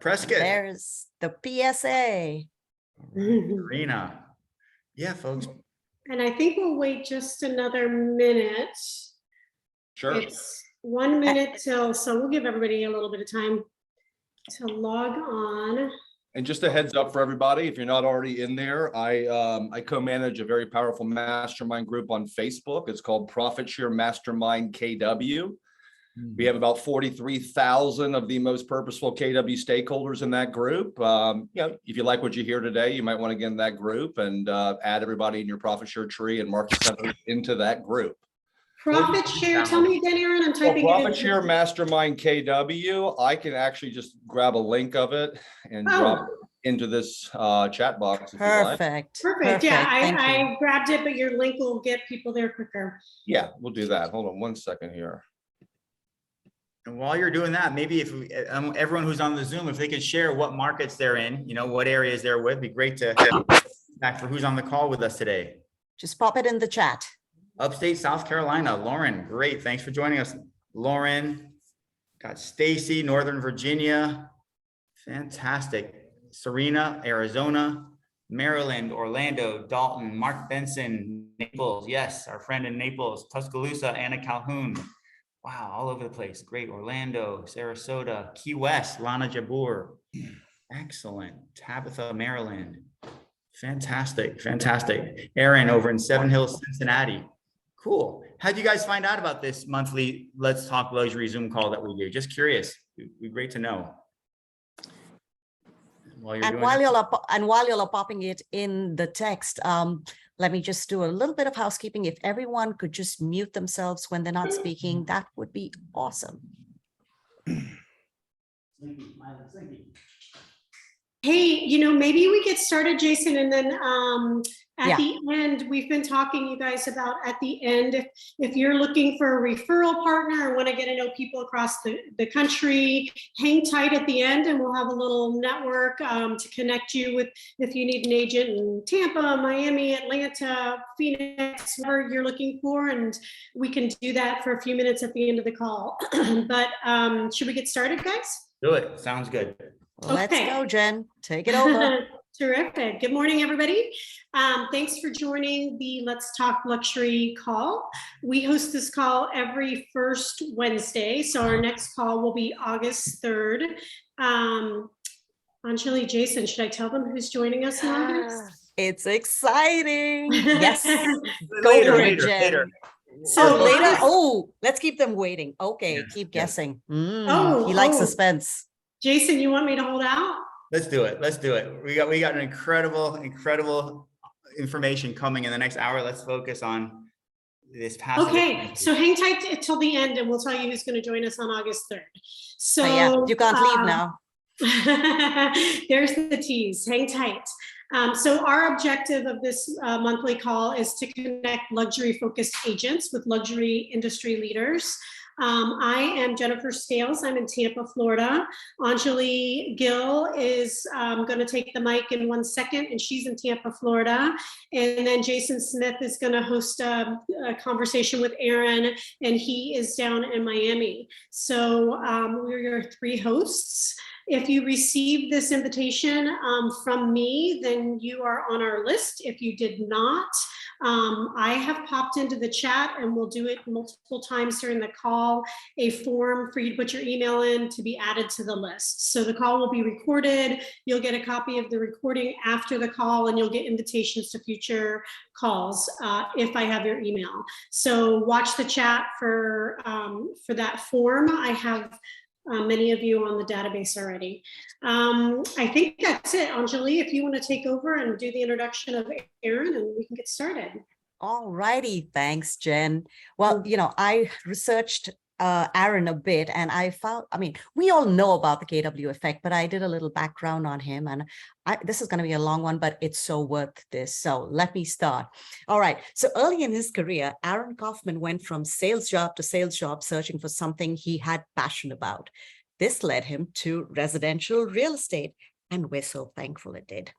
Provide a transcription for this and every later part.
Prescott. There's the PSA. Serena. Yeah, folks. And I think we'll wait just another minute. Sure. It's 1 minute till, so we'll give everybody a little bit of time to log on. And just a heads up for everybody, if you're not already in there, I co-manage a very powerful mastermind group on Facebook. It's called Profit Share Mastermind KW. We have about 43,000 of the most purposeful KW stakeholders in that group. If you like what you hear today, you might want to get in that group and add everybody in your profit share tree and market center into that group. Profit share, tell me again, Aaron, I'm typing it in. Profit Share Mastermind KW. I can actually just grab a link of it and drop it into this chat box. If you like. Perfect. Yeah, I grabbed it, but your link will get people there quicker. Yeah, we'll do that. Hold on 1 second here. And while you're doing that, maybe if everyone who's on the Zoom, if they could share what markets they're in, what areas they're with, be great to back for who's on the call with us today. Just pop it in the chat. Upstate South Carolina, Lauren, great. Thanks for joining us. Lauren, got Stacy, Northern Virginia. Fantastic. Serena, Arizona, Maryland, Orlando, Dalton, Mark Benson, Naples. Yes, our friend in Naples, Tuscaloosa, Anna Calhoun. Wow, all over the place. Great. Orlando, Sarasota, Key West, Lana Jabur. Excellent. Tabitha, Maryland. Fantastic. Aaron over in Seven Hills, Cincinnati. Cool. How'd you guys find out about this monthly Let's Talk Luxury Zoom call that we do? Just curious. It'd be great to know. While y'all are popping it in the text, let me just do a little bit of housekeeping. If everyone could just mute themselves when they're not speaking, that would be awesome. Hey, maybe we get started, Jason, and then at the end, we've been talking, you guys, about at the end, if you're looking for a referral partner or want to get to know people across the country, hang tight at the end and we'll have a little network to connect you with if you need an agent in Tampa, Miami, Atlanta, Phoenix, whatever you're looking for. And we can do that for a few minutes at the end of the call. But should we get started, guys? Do it. Sounds good. Let's go, Jen. Take it over. Terrific. Good morning, everybody. Thanks for joining the Let's Talk Luxury call. We host this call every first Wednesday. So our next call will be August 3rd. Anjali, Jason, should I tell them who's joining us in August? It's exciting. Yes. Go for it, Jen. Later. So later. Oh, let's keep them waiting. Okay, yeah, keep guessing. He likes suspense. Jason, you want me to hold out? Let's do it. We got an incredible information coming in the next hour. Let's focus on this past. Okay, so hang tight till the end and we'll tell you who's going to join us on August 3rd. So yeah, you can't leave now. There's the tease. Hang tight. So our objective of this monthly call is to connect luxury-focused agents with luxury industry leaders. I am Jennifer Scales. I'm in Tampa, Florida. Anjali Gill is going to take the mic in 1 second, and she's in Tampa, Florida. And then Jason Smith is going to host a conversation with Aaron, and he is down in Miami. So we're your three hosts. If you received this invitation from me, then you are on our list. If you did not, I have popped into the chat, and we'll do it multiple times during the call, a form for you to put your email in to be added to the list. So the call will be recorded. You'll get a copy of the recording after the call, and you'll get invitations to future calls if I have your email. So watch the chat for that form. I have many of you on the database already. I think that's it. Anjali, if you want to take over and do the introduction of Aaron, and we can get started. All righty. Thanks, Jen. Well, I researched Aaron a bit, and I found, we all know about the KW effect, but I did a little background on him, and this is going to be a long one, but it's so worth this. So let me start. All right. So early in his career, Aaron Kaufman went from sales job to sales job, searching for something he had passion about. This led him to residential real estate, and we're so thankful it did.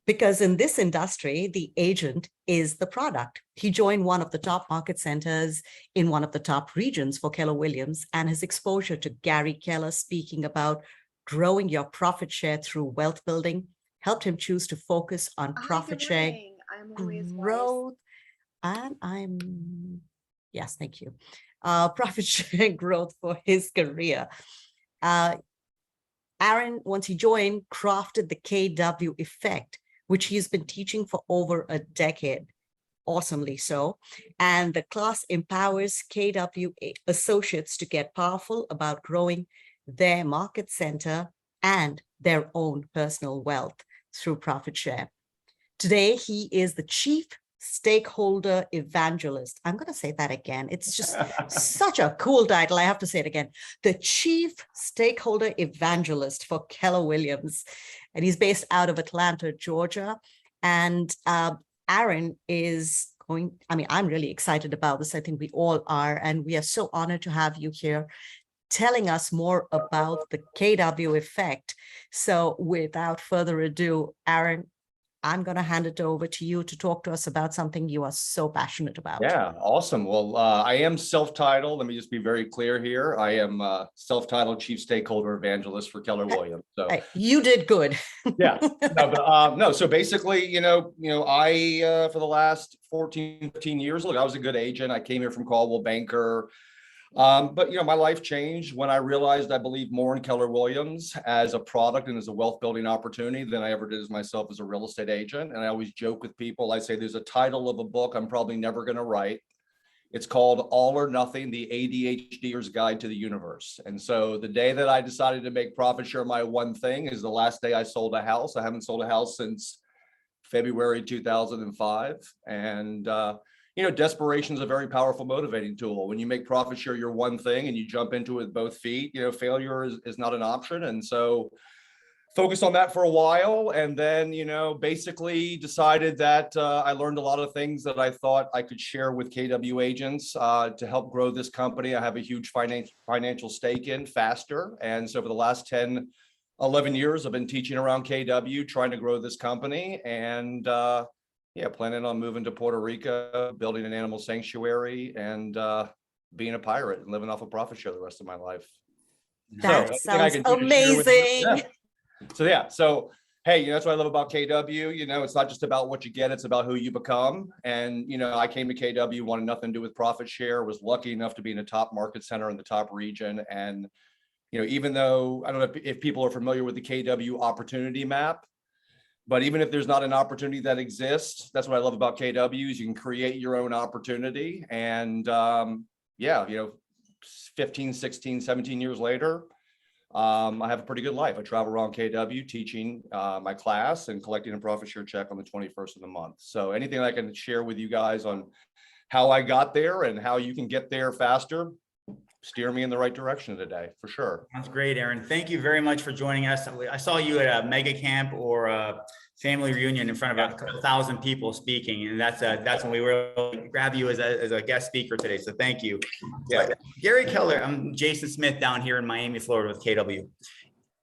Because in this industry, the agent is the product. He joined one of the top market centers in one of the top regions for Keller Williams, and his exposure to Gary Keller speaking about growing your profit share through wealth building helped him choose to focus on profit Good share morning. I'm always wise. growth. And yes, thank you. Profit share growth for his career. Aaron, once he joined, crafted the KW effect, which he's been teaching for over a decade. Awesomely so. And the class empowers KW associates to get powerful about growing their market center and their own personal wealth through profit share. Today, he is the Chief Stakeholder Evangelist. I'm going to say that again. It's just such a cool title. I have to say it again. The Chief Stakeholder Evangelist for Keller Williams. And he's based out of Atlanta, Georgia. And Aaron is going, I'm really excited about this. I think we all are. And we are so honored to have you here telling us more about the KW effect. So without further ado, Aaron, I'm going to hand it over to you to talk to us about something you are so passionate about. Yeah, awesome. Well, I am self-titled. Let me just be very clear here. I am self-titled Chief Stakeholder Evangelist for Keller Williams. So Hey, you did good. yeah, no. So basically, I for the last 14, 15 years, look, I was a good agent. I came here from Caldwell Banker. But my life changed when I realized I believe more in Keller Williams as a product and as a wealth building opportunity than I ever did as myself as a real estate agent. And I always joke with people, I say there's a title of a book I'm probably never going to write. It's called All or Nothing, the ADHDer's Guide to the Universe. And so the day that I decided to make profit share my one thing is the last day I sold a house. I haven't sold a house since February 2005. And desperation is a very powerful motivating tool. When you make profit share your one thing and you jump into it with both feet, failure is not an option. And so focused on that for a while. And then, basically decided that I learned a lot of things that I thought I could share with KW agents to help grow this company. I have a huge financial stake in faster. And so for the last 10, 11 years, I've been teaching around KW, trying to grow this company. And planning on moving to Puerto Rico, building an animal sanctuary, and being a pirate and living off of profit share the rest of my life. That sounds amazing. So hey, that's what I love about KW. It's not just about what you get, it's about who you become. And I came to KW, wanted nothing to do with profit share, was lucky enough to be in a top market center in the top region. And even though I don't know if people are familiar with the KW opportunity map, but even if there's not an opportunity that exists, that's what I love about KW is you can create your own opportunity. And 15, 16, 17 years later, I have a pretty good life. I travel around KW teaching my class and collecting a profit share check on the 21st of the month. So anything I can share with you guys on how I got there and how you can get there faster, steer me in the right direction today, for sure. That's great, Aaron. Thank you very much for joining us. I saw you at a mega camp or a family reunion in front of a couple thousand people speaking, and that's when we were able to grab you as a guest speaker today. So thank you. Yeah, Gary Keller. I'm Jason Smith down here in Miami, Florida with KW.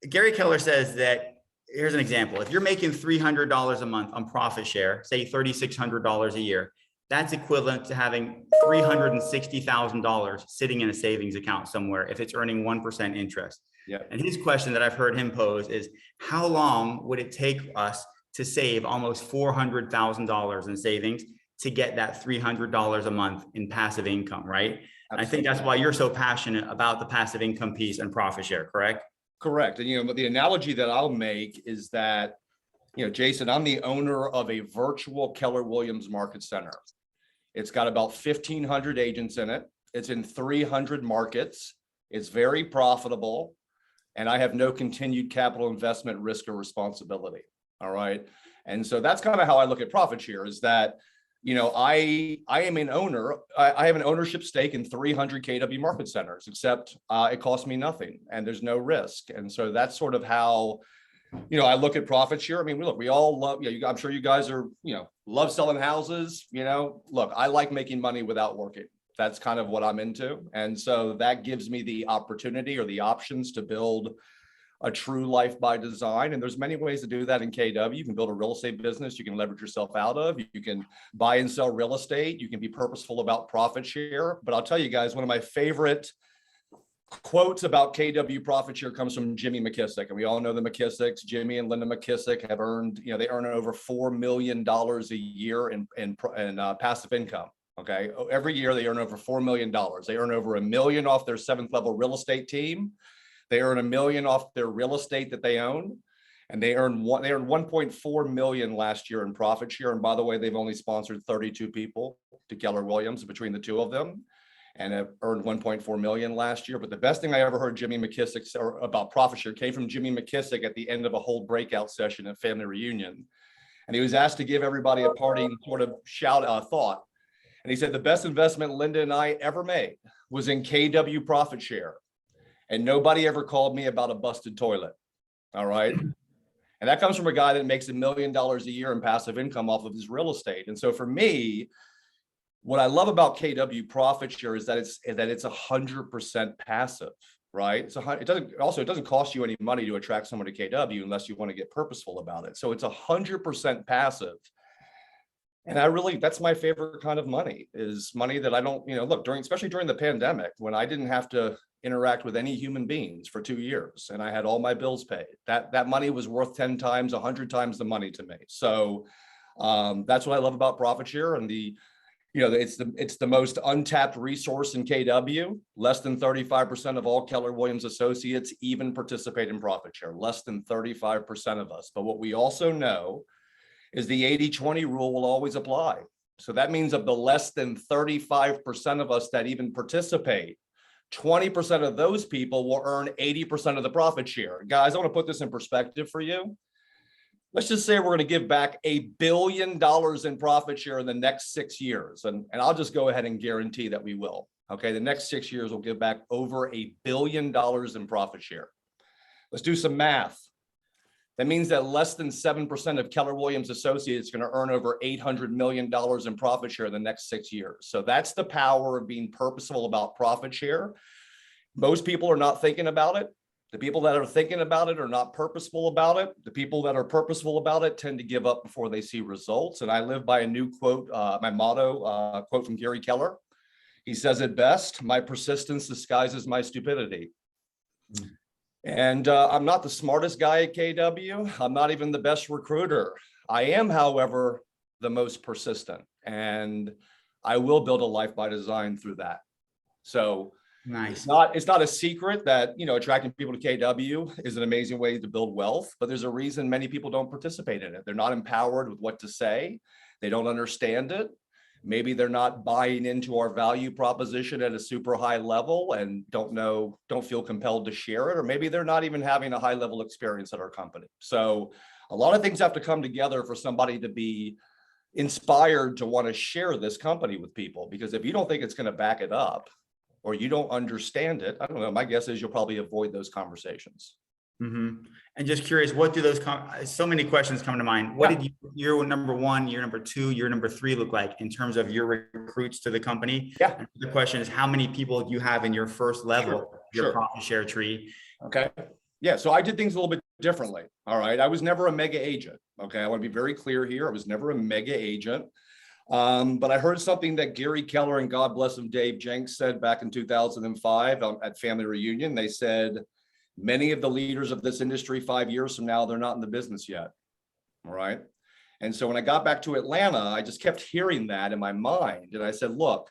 Gary Keller says that here's an example. If you're making $300 a month on profit share, say $3,600 a year, that's equivalent to having $360,000 sitting in a savings account somewhere if it's earning 1% interest. Yeah. And his question that I've heard him pose is, how long would it take us to save almost $400,000 in savings to get that $300 a month in passive income, right? And I think that's why you're so passionate about the passive income piece and profit share, correct? Correct. And the analogy that I'll make is that, Jason, I'm the owner of a virtual Keller Williams market center. It's got about 1,500 agents in it. It's in 300 markets. It's very profitable. And I have no continued capital investment risk or responsibility. All right. And so that's kind of how I look at profit share is that, I am an owner. I have an ownership stake in 300 KW market centers, except it costs me nothing and there's no risk. And so that's sort of how, I look at profit share. I mean, look, we all love, I'm sure you guys are, love selling houses, look, I like making money without working. That's kind of what I'm into. And so that gives me the opportunity or the options to build a true life by design. And there's many ways to do that in KW. You can build a real estate business. You can leverage yourself out of, you can buy and sell real estate. You can be purposeful about profit share. But I'll tell you guys, one of my favorite quotes about KW profit share comes from Jimmy McKissick, and we all know the McKissicks. Jimmy and Linda McKissick have earned, they earn over $4 million a year in passive income. Okay, every year they earn over $4 million. They earn over $1 million off their 7th level real estate team. They earn $1 million off their real estate that they own, and they earned 1.4 million last year in profit share. And by the way, they've only sponsored 32 people to Keller Williams between the two of them, and have earned 1.4 million last year. But the best thing I ever heard Jimmy McKissick say about profit share came from Jimmy McKissick at the end of a whole breakout session at Family Reunion. And he was asked to give everybody a parting sort of thought. And he said, the best investment Linda and I ever made was in KW profit share. And nobody ever called me about a busted toilet. All right. And that comes from a guy that makes $1 million a year in passive income off of his real estate. And so for me, what I love about KW profit share is that it's 100% passive, right? So it doesn't cost you any money to attract someone to KW unless you want to get purposeful about it. So it's 100% passive. And that's my favorite kind of money, is money that I don't, look, especially during the pandemic, when I didn't have to interact with any human beings for 2 years and I had all my bills paid, that money was worth 10 times, 100 times the money to me. So that's what I love about profit share. And it's the most untapped resource in KW. Less than 35% of all Keller Williams associates even participate in profit share, less than 35% of us. But what we also know is the 80-20 rule will always apply. So that means of the less than 35% of us that even participate, 20% of those people will earn 80% of the profit share. Guys, I want to put this in perspective for you. Let's just say we're going to give back $1 billion in profit share in the next 6 years. And I'll just go ahead and guarantee that we will. Okay, the next 6 years we'll give back over $1 billion in profit share. Let's do some math. That means that less than 7% of Keller Williams associates are going to earn over $800 million in profit share in the next 6 years. So that's the power of being purposeful about profit share. Most people are not thinking about it. The people that are thinking about it are not purposeful about it. The people that are purposeful about it tend to give up before they see results. And I live by a new quote, my motto, quote from Gary Keller. He says it best: my persistence disguises my stupidity. And I'm not the smartest guy at KW. I'm not even the best recruiter. I am, however, the most persistent, and I will build a life by design through that. So nice. It's not a secret that, attracting people to KW is an amazing way to build wealth, but there's a reason many people don't participate in it. They're not empowered with what to say. They don't understand it. Maybe they're not buying into our value proposition at a super high level and don't feel compelled to share it, or maybe they're not even having a high level experience at our company. So a lot of things have to come together for somebody to be inspired to want to share this company with people, because if you don't think it's going to back it up, or you don't understand it, I don't know, my guess is you'll probably avoid those conversations. Mm-hmm. And just curious, what do those, so many questions come to mind. What did year number 1, year number 2, year number 3 look like in terms of your recruits to the company? Yeah. And the question is, how many people do you have in your first level, your profit share tree? Okay. Yeah. So I did things a little bit differently. All right. I was never a mega agent. Okay. I want to be very clear here. I was never a mega agent. But I heard something that Gary Keller and God bless him, Dave Jenks, said back in 2005 at Family Reunion. They said, many of the leaders of this industry 5 years from now, they're not in the business yet. All right. And so when I got back to Atlanta, I just kept hearing that in my mind. And I said, look,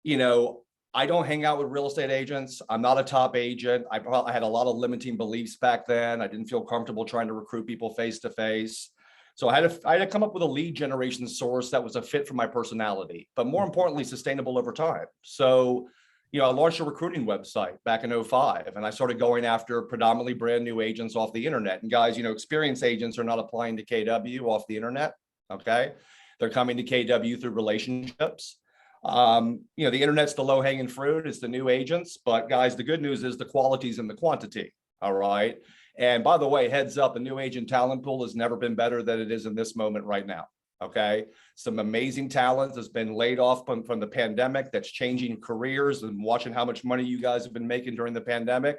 I don't hang out with real estate agents. I'm not a top agent. I had a lot of limiting beliefs back then. I didn't feel comfortable trying to recruit people face to face. So I had to come up with a lead generation source that was a fit for my personality, but more importantly, sustainable over time. So, I launched a recruiting website back in 2005, and I started going after predominantly brand new agents off the internet. And guys, experienced agents are not applying to KW off the internet. Okay. They're coming to KW through relationships. The internet's the low hanging fruit. It's the new agents, but guys, the good news is the quality's in the quantity. All right. And by the way, heads up, the new agent talent pool has never been better than it is in this moment right now. Okay. Some amazing talent has been laid off from the pandemic that's changing careers, and watching how much money you guys have been making during the pandemic.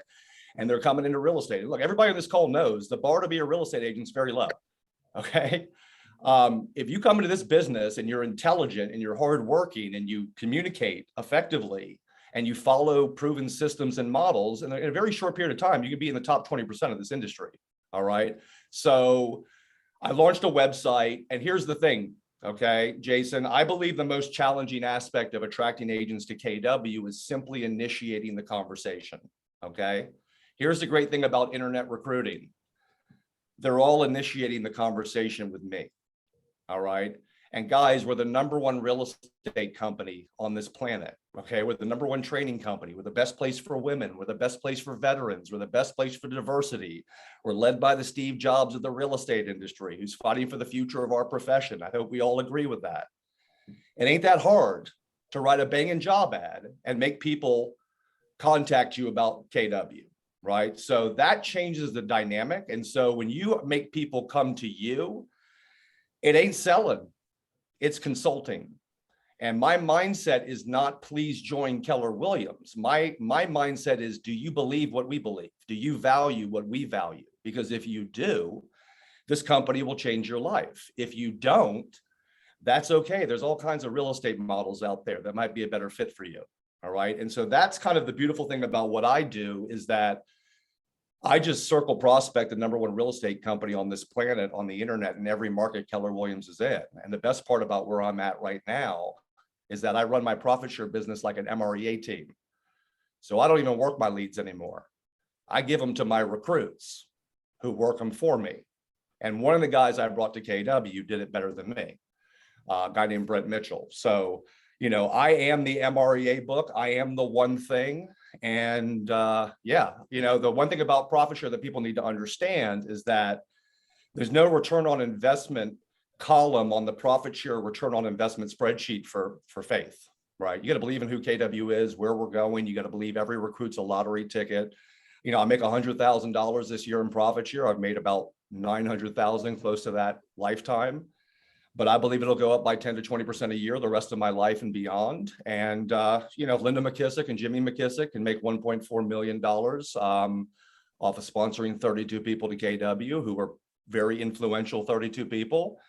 And they're coming into real estate. Look, everybody on this call knows the bar to be a real estate agent is very low. Okay. If you come into this business and you're intelligent and you're hardworking and you communicate effectively and you follow proven systems and models, and in a very short period of time, you can be in the top 20% of this industry. All right. So I launched a website, and here's the thing. Okay, Jason, I believe the most challenging aspect of attracting agents to KW is simply initiating the conversation. Okay, here's the great thing about internet recruiting. They're all initiating the conversation with me. All right. And guys, we're the #1 real estate company on this planet. Okay, we're the #1 training company. We're the best place for women. We're the best place for veterans. We're the best place for diversity. We're led by the Steve Jobs of the real estate industry, who's fighting for the future of our profession. I hope we all agree with that. It ain't that hard to write a banging job ad and make people contact you about KW, right? So that changes the dynamic. And so when you make people come to you, it ain't selling. It's consulting. And my mindset is not, please join Keller Williams. My mindset is, do you believe what we believe? Do you value what we value? Because if you do, this company will change your life. If you don't, that's okay. There's all kinds of real estate models out there that might be a better fit for you. All right. And so that's kind of the beautiful thing about what I do, is that I just circle prospect the #1 real estate company on this planet on the internet in every market Keller Williams is in. And the best part about where I'm at right now is that I run my profit share business like an MREA team. So I don't even work my leads anymore. I give them to my recruits who work them for me. And one of the guys I brought to KW did it better than me, a guy named Brent Mitchell. So, you know, I am the MREA book. I am the one thing. And yeah, you know, the one thing about profit share that people need to understand is that there's no return on investment column on the profit share return on investment spreadsheet for faith, right? You got to believe in who KW is, where we're going. You got to believe every recruit's a lottery ticket. You know, I make $100,000 this year in profit share. I've made about 900,000, close to that lifetime. But I believe it'll go up by 10 to 20% a year the rest of my life and beyond. And, you know, Linda McKissick and Jimmy McKissick can make $1.4 million off of sponsoring 32 people to KW, who were very influential 32 people.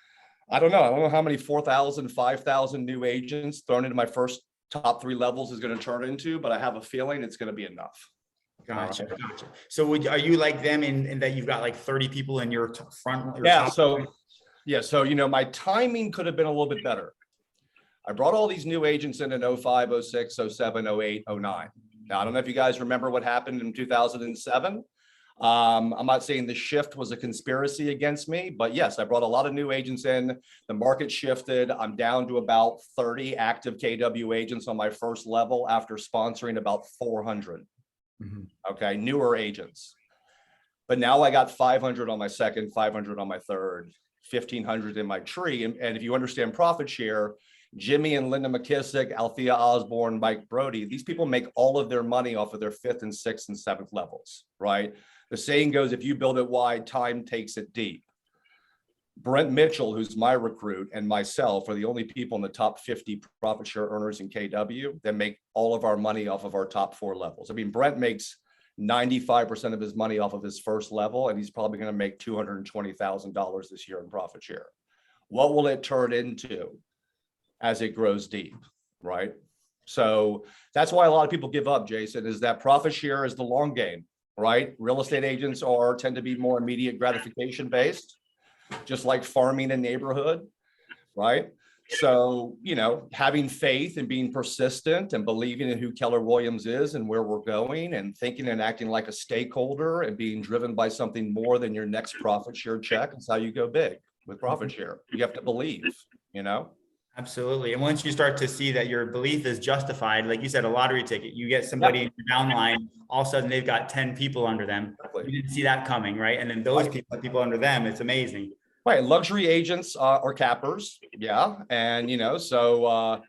I don't know how many 4,000, 5,000 new agents thrown into my first top 3 levels is going to turn into, but I have a feeling it's going to be enough. Gotcha. So are you like them in that you've got like 30 people in your front? So, you know, my timing could have been a little bit better. I brought all these new agents in 05, 06, 07, 08, 09. Now, I don't know if you guys remember what happened in 2007. I'm not saying the shift was a conspiracy against me, but yes, I brought a lot of new agents in. The market shifted. I'm down to about 30 active KW agents on my first level after sponsoring about 400. Okay, newer agents. But now I got 500 on my second, 500 on my third, 1,500 in my tree. And if you understand profit share, Jimmy and Linda McKissick, Althea Osborne, Mike Brody, these people make all of their money off of their 5th and 6th and 7th levels, right? The saying goes, if you build it wide, time takes it deep. Brent Mitchell, who's my recruit, and myself are the only people in the top 50 profit share earners in KW that make all of our money off of our top 4 levels. I mean, Brent makes 95% of his money off of his first level, and he's probably going to make $220,000 this year in profit share. What will it turn into as it grows deep, right? So that's why a lot of people give up, Jason, is that profit share is the long game, right? Real estate agents tend to be more immediate gratification based, just like farming a neighborhood, right? So, you know, having faith and being persistent and believing in who Keller Williams is and where we're going, and thinking and acting like a stakeholder and being driven by something more than your next profit share check is how you go big with profit share. You have to believe, you know? Absolutely. And once you start to see that your belief is justified, like you said, a lottery ticket, you get somebody in your downline, all of a sudden they've got 10 people under them. Exactly. You didn't see that coming, right? And then those people under them, it's amazing. Right. Luxury agents are cappers. Yeah. And, you know, so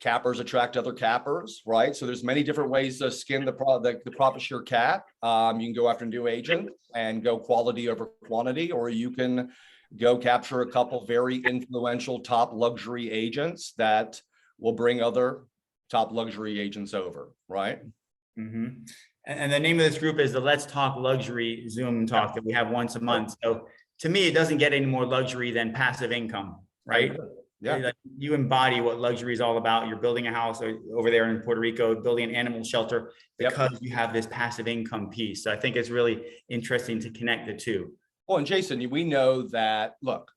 cappers attract other cappers, right? So there's many different ways to skin the profit share cat. You can go after a new agent and go quality over quantity, or you can go capture a couple very influential top luxury agents that will bring other top luxury agents over, right? Mm-hmm. And the name of this group is the Let's Talk Luxury Zoom talk that we have once a month. So to me, it doesn't get any more luxury than passive income, right? Yeah. Like, you embody what luxury is all about. You're building a house over there in Puerto Rico, building an animal shelter because you have this passive income piece. So I think it's really interesting to connect the two. Well, and Jason, we know that, look,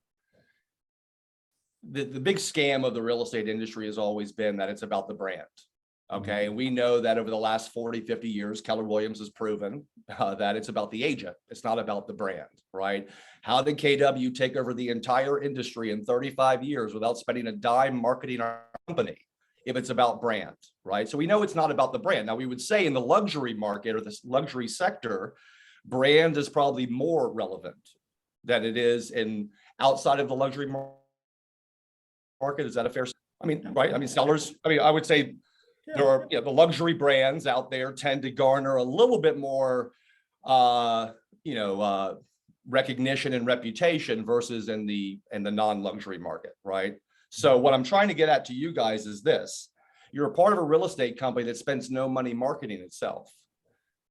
the big scam of the real estate industry has always been that it's about the brand. Okay. And we know that over the last 40, 50 years, Keller Williams has proven that it's about the agent. It's not about the brand, right? How did KW take over the entire industry in 35 years without spending a dime marketing our company if it's about brand, right? So we know it's not about the brand. Now, we would say in the luxury market or this luxury sector, brand is probably more relevant than it is in outside of the luxury market. Is that a fair? I mean, right? I mean, sellers, I mean, I would say there are, the luxury brands out there tend to garner a little bit more, recognition and reputation versus in the non-luxury market, right? So what I'm trying to get at to you guys is this: you're a part of a real estate company that spends no money marketing itself.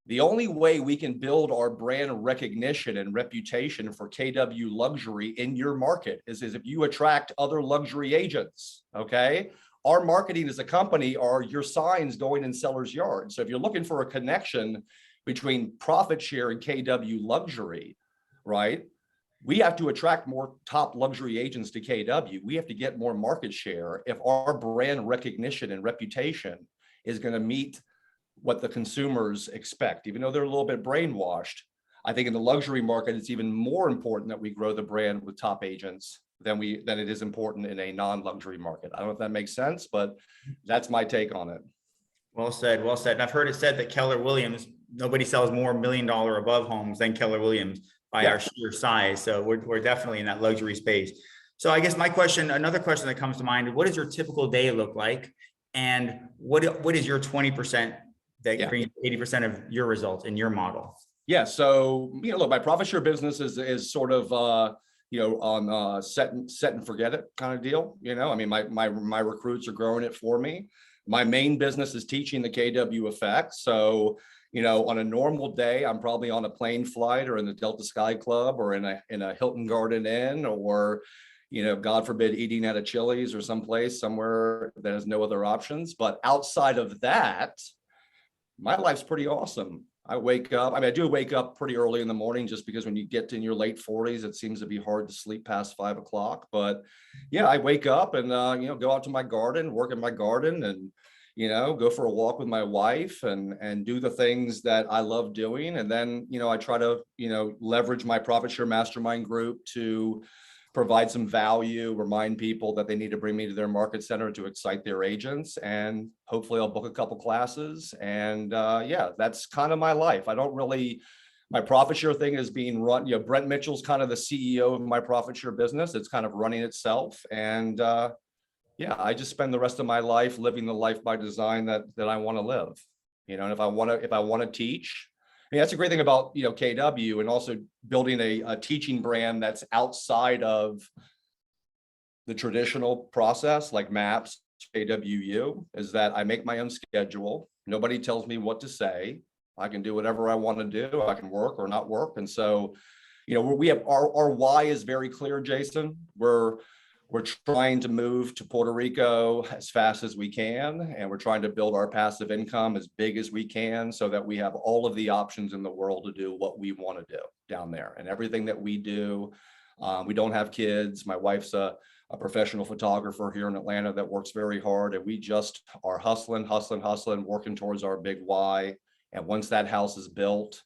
The only way we can build our brand recognition and reputation for KW Luxury in your market is if you attract other luxury agents, okay? Our marketing as a company are your signs going in sellers' yards. So if you're looking for a connection between profit share and KW Luxury, right? We have to attract more top luxury agents to KW. We have to get more market share if our brand recognition and reputation is going to meet what the consumers expect, even though they're a little bit brainwashed. I think in the luxury market, it's even more important that we grow the brand with top agents than it is important in a non-luxury market. I don't know if that makes sense, but that's my take on it. Well said. Well said. And I've heard it said that Keller Williams, nobody sells more $1 million above homes than Keller Williams by our sheer size. So we're definitely in that luxury space. So I guess my question, another question that comes to mind, what does your typical day look like? And what is your 20% that brings 80% of your results in your model? Yeah. So, look, my profit share business is sort of, on set and forget it kind of deal. I mean, my recruits are growing it for me. My main business is teaching the KW effect. So, on a normal day, I'm probably on a plane flight or in the Delta Sky Club or in a Hilton Garden Inn or, God forbid, eating at a Chili's or somewhere that has no other options. But outside of that, my life's pretty awesome. I wake up, I do wake up pretty early in the morning just because when you get in your late 40s, it seems to be hard to sleep past 5 o'clock. But yeah, I wake up and, go out to my garden, work in my garden and, go for a walk with my wife and do the things that I love doing. And then, I try to, leverage my profit share mastermind group to provide some value, remind people that they need to bring me to their market center to excite their agents. And hopefully I'll book a couple classes. And that's kind of my life. I don't really, my profit share thing is being run, Brent Mitchell's kind of the CEO of my profit share business. It's kind of running itself. And I just spend the rest of my life living the life by design that I want to live, and if I want to teach, I mean, that's a great thing about, KW and also building a teaching brand that's outside of the traditional process like MAPS, KWU, is that I make my own schedule. Nobody tells me what to say. I can do whatever I want to do. I can work or not work. And so, we have our why is very clear, Jason. We're trying to move to Puerto Rico as fast as we can, and we're trying to build our passive income as big as we can so that we have all of the options in the world to do what we want to do down there. And everything that we do, we don't have kids. My wife's a professional photographer here in Atlanta that works very hard, and we just are hustling, working towards our big why. And once that house is built,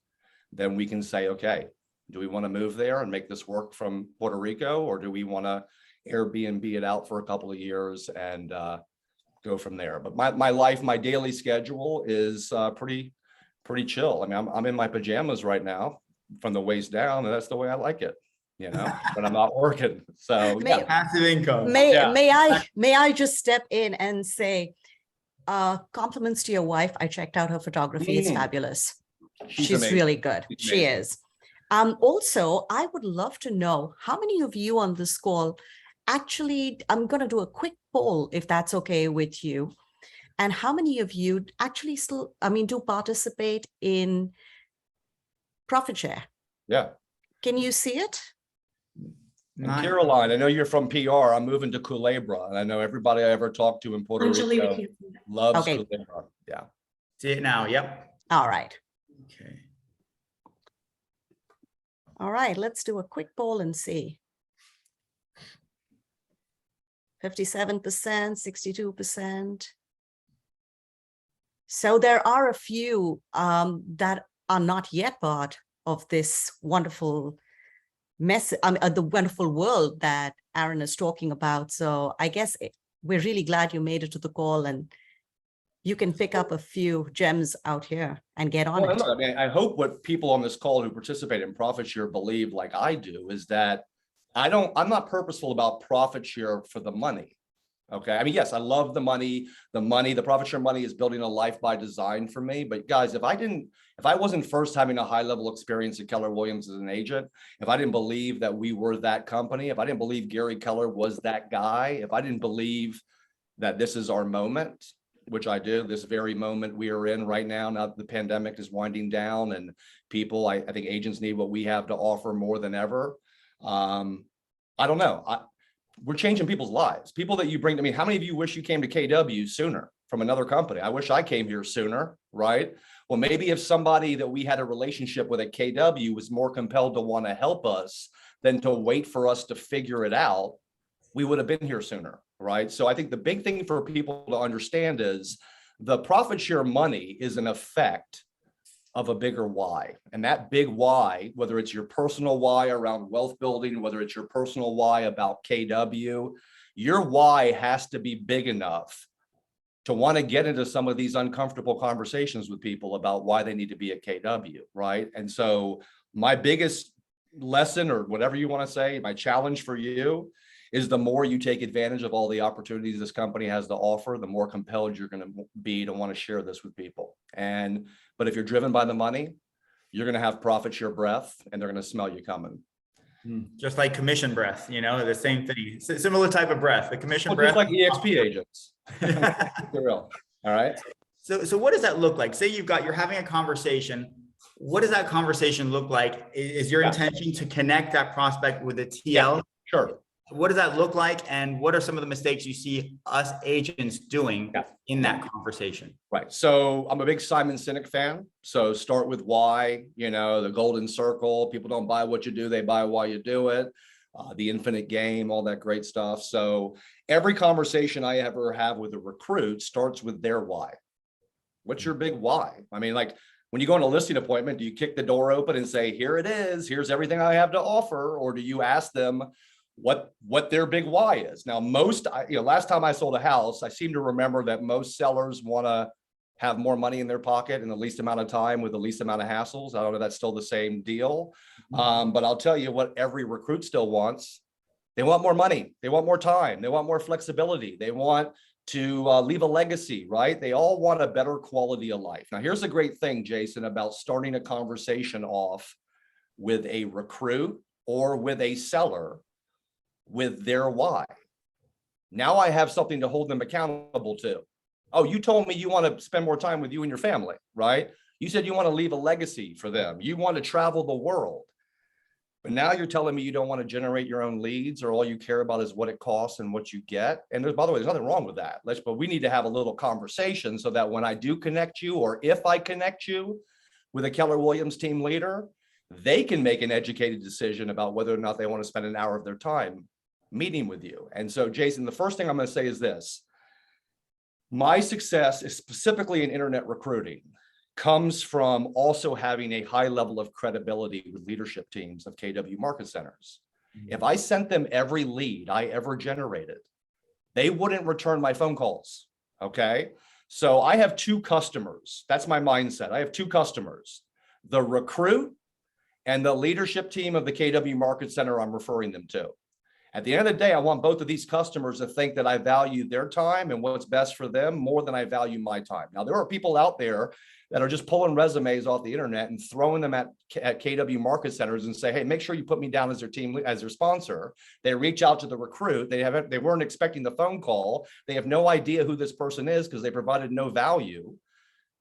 then we can say, okay, do we want to move there and make this work from Puerto Rico, or do we want to Airbnb it out for a couple of years and go from there? But my life, my daily schedule is pretty chill. I mean, I'm in my pajamas right now from the waist down, and that's the way I like it, when I'm not working. So Passive income. May I just step in and say, compliments to your wife. I checked out her photography. It's fabulous. She's really good. She is. Also, I would love to know how many of you on this call actually, I'm going to do a quick poll if that's okay with you. And how many of you actually still, do participate in profit share? Yeah. Can you see it? And Not, Caroline, I know you're from PR. I'm moving to Culebra, and I know everybody I ever talked to in Puerto Anjali Rico with you. loves Okay. Culebra. Yeah. see it now. Yep. All right. Okay. All right. Let's do a quick poll and see. 57%, 62%. So there are a few that are not yet part of this wonderful mess, the wonderful world that Aaron is talking about. So I guess we're really glad you made it to the call, and you can pick up a few gems out here and get on Well, it. look, I mean, I hope what people on this call who participate in profit share believe, like I do, is that I'm not purposeful about profit share for the money. Okay. I mean, yes, I love the money, the profit share money is building a life by design for me. But guys, if I wasn't first having a high level experience at Keller Williams as an agent, if I didn't believe that we were that company, if I didn't believe Gary Keller was that guy, if I didn't believe that this is our moment, which I do, this very moment we are in right now that the pandemic is winding down and people, I think agents need what we have to offer more than ever. I don't know. We're changing people's lives. People that you bring to me, how many of you wish you came to KW sooner from another company? I wish I came here sooner, right? Well, maybe if somebody that we had a relationship with at KW was more compelled to want to help us than to wait for us to figure it out, we would have been here sooner, right? So I think the big thing for people to understand is the profit share money is an effect of a bigger why. And that big why, whether it's your personal why around wealth building, whether it's your personal why about KW, your why has to be big enough to want to get into some of these uncomfortable conversations with people about why they need to be at KW, right? And so my biggest lesson, or whatever you want to say, my challenge for you is the more you take advantage of all the opportunities this company has to offer, the more compelled you're going to be to want to share this with people. But if you're driven by the money, you're going to have profit share breath and they're going to smell you coming. Just like commission breath, the same thing, similar type of breath, the commission breath. Just like EXP agents. For real. All right. So what does that look like? Say you're having a conversation. What does that conversation look like? Is your intention to connect that prospect with a TL? Yeah, sure. What does that look like? And what are some of the mistakes you see us agents doing in that conversation? Right. So I'm a big Simon Sinek fan. So start with why, the golden circle. People don't buy what you do, they buy why you do it. The infinite game, all that great stuff. So every conversation I ever have with a recruit starts with their why. What's your big why? I mean, like when you go on a listing appointment, do you kick the door open and say, here it is, here's everything I have to offer? Or do you ask them what their big why is? Now, last time I sold a house, I seem to remember that most sellers want to have more money in their pocket in the least amount of time with the least amount of hassles. I don't know if that's still the same deal. But I'll tell you what every recruit still wants. They want more money. They want more time. They want more flexibility. They want to leave a legacy, right? They all want a better quality of life. Now, here's the great thing, Jason, about starting a conversation off with a recruit or with a seller with their why. Now I have something to hold them accountable to. Oh, you told me you want to spend more time with you and your family, right? You said you want to leave a legacy for them. You want to travel the world. But now you're telling me you don't want to generate your own leads, or all you care about is what it costs and what you get. And by the way, there's nothing wrong with that. But we need to have a little conversation so that when I do connect you, or if I connect you with a Keller Williams team leader, they can make an educated decision about whether or not they want to spend an hour of their time meeting with you. And so, Jason, the first thing I'm going to say is this. My success is specifically in internet recruiting comes from also having a high level of credibility with leadership teams of KW market centers. If I sent them every lead I ever generated, they wouldn't return my phone calls. Okay. So I have two customers. That's my mindset. I have two customers, the recruit and the leadership team of the KW market center I'm referring them to. At the end of the day, I want both of these customers to think that I value their time and what's best for them more than I value my time. Now, there are people out there that are just pulling resumes off the internet and throwing them at KW market centers and say, hey, make sure you put me down as their team, as their sponsor. They reach out to the recruit. They weren't expecting the phone call. They have no idea who this person is because they provided no value,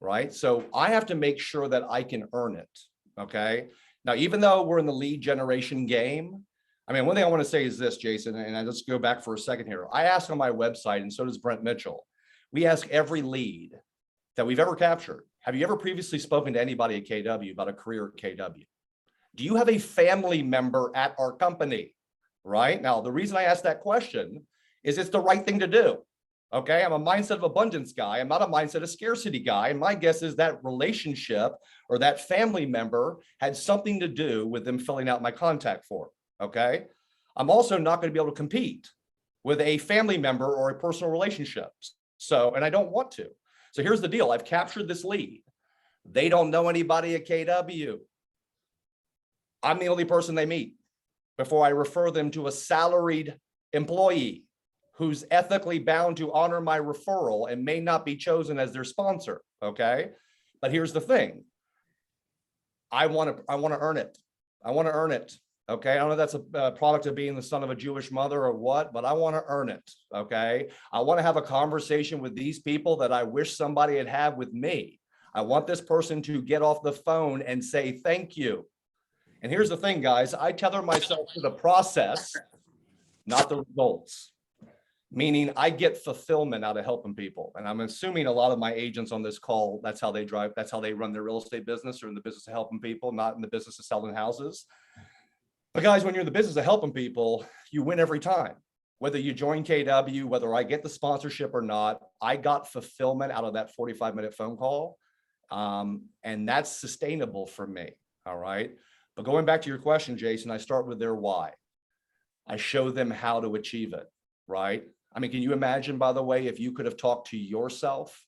right? So I have to make sure that I can earn it, okay? Now, even though we're in the lead generation game, I mean, one thing I want to say is this, Jason, and I just go back for a second here. I ask on my website, and so does Brent Mitchell. We ask every lead that we've ever captured. Have you ever previously spoken to anybody at KW about a career at KW? Do you have a family member at our company? Right? Now, the reason I ask that question is it's the right thing to do. Okay. I'm a mindset of abundance guy. I'm not a mindset of scarcity guy. And my guess is that relationship or that family member had something to do with them filling out my contact form. Okay. I'm also not going to be able to compete with a family member or a personal relationship. So, and I don't want to. So here's the deal. I've captured this lead. They don't know anybody at KW. I'm the only person they meet before I refer them to a salaried employee who's ethically bound to honor my referral and may not be chosen as their sponsor. Okay. But here's the thing. I want to earn it. I want to earn it. Okay. I don't know if that's a product of being the son of a Jewish mother or what, but I want to earn it. Okay. I want to have a conversation with these people that I wish somebody had had with me. I want this person to get off the phone and say, thank you. And here's the thing, guys, I tether myself to the process, not the results. Meaning I get fulfillment out of helping people. And I'm assuming a lot of my agents on this call, that's how they run their real estate business, or in the business of helping people, not in the business of selling houses. But guys, when you're in the business of helping people, you win every time. Whether you join KW, whether I get the sponsorship or not, I got fulfillment out of that 45-minute phone call. And that's sustainable for me. All right. But going back to your question, Jason, I start with their why. I show them how to achieve it. Right. I mean, can you imagine, by the way, if you could have talked to yourself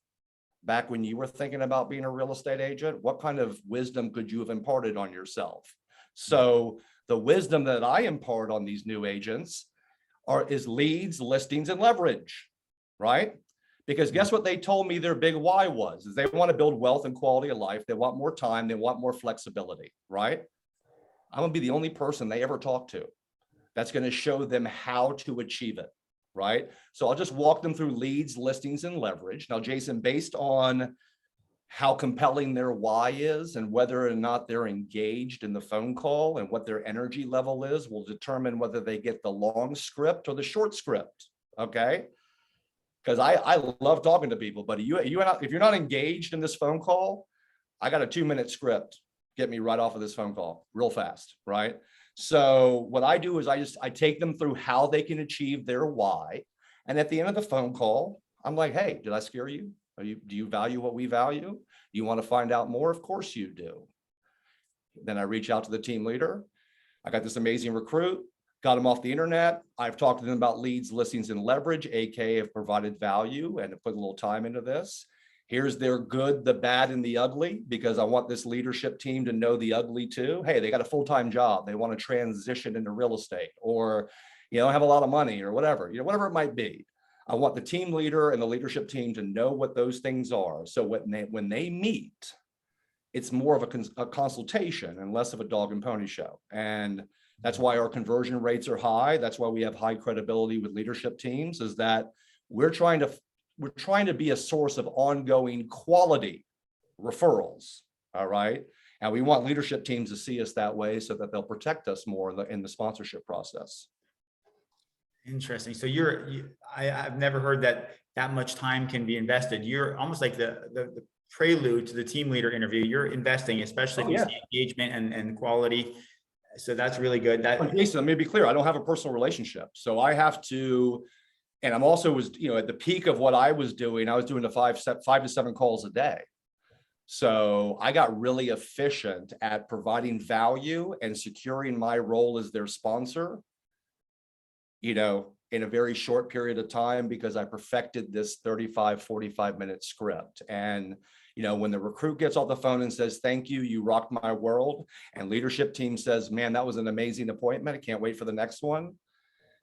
back when you were thinking about being a real estate agent, what kind of wisdom could you have imparted on yourself? So the wisdom that I impart on these new agents is leads, listings, and leverage, right? Because guess what they told me their big why was, is they want to build wealth and quality of life. They want more time. They want more flexibility, right? I'm going to be the only person they ever talk to that's going to show them how to achieve it, right? So I'll just walk them through leads, listings, and leverage. Now, Jason, based on how compelling their why is and whether or not they're engaged in the phone call and what their energy level is, will determine whether they get the long script or the short script, okay? Because I love talking to people, but if you're not engaged in this phone call, I got a 2-minute script. Get me right off of this phone call real fast, right? So what I do is I take them through how they can achieve their why. And at the end of the phone call, I'm like, hey, did I scare you? Do you value what we value? Do you want to find out more? Of course you do. Then I reach out to the team leader. I got this amazing recruit, got him off the internet. I've talked to them about leads, listings, and leverage, aka have provided value and put a little time into this. Here's their good, the bad, and the ugly, because I want this leadership team to know the ugly too. Hey, they got a full-time job. They want to transition into real estate, or, have a lot of money, or whatever, whatever it might be. I want the team leader and the leadership team to know what those things are. So when they meet, it's more of a consultation and less of a dog and pony show. And that's why our conversion rates are high. That's why we have high credibility with leadership teams, is that we're trying to be a source of ongoing quality referrals. All right. And we want leadership teams to see us that way so that they'll protect us more in the sponsorship process. Interesting. So I've never heard that much time can be invested. You're almost like the prelude to the team leader interview. You're investing, especially if you see engagement and quality. So that's really good. Jason, let me be clear. I don't have a personal relationship. So I have to, and I'm also at the peak of what I was doing the 5 to 7 calls a day. So I got really efficient at providing value and securing my role as their sponsor, in a very short period of time, because I perfected this 45-minute script. And, when the recruit gets off the phone and says, thank you, you rocked my world, and leadership team says, man, that was an amazing appointment, I can't wait for the next one,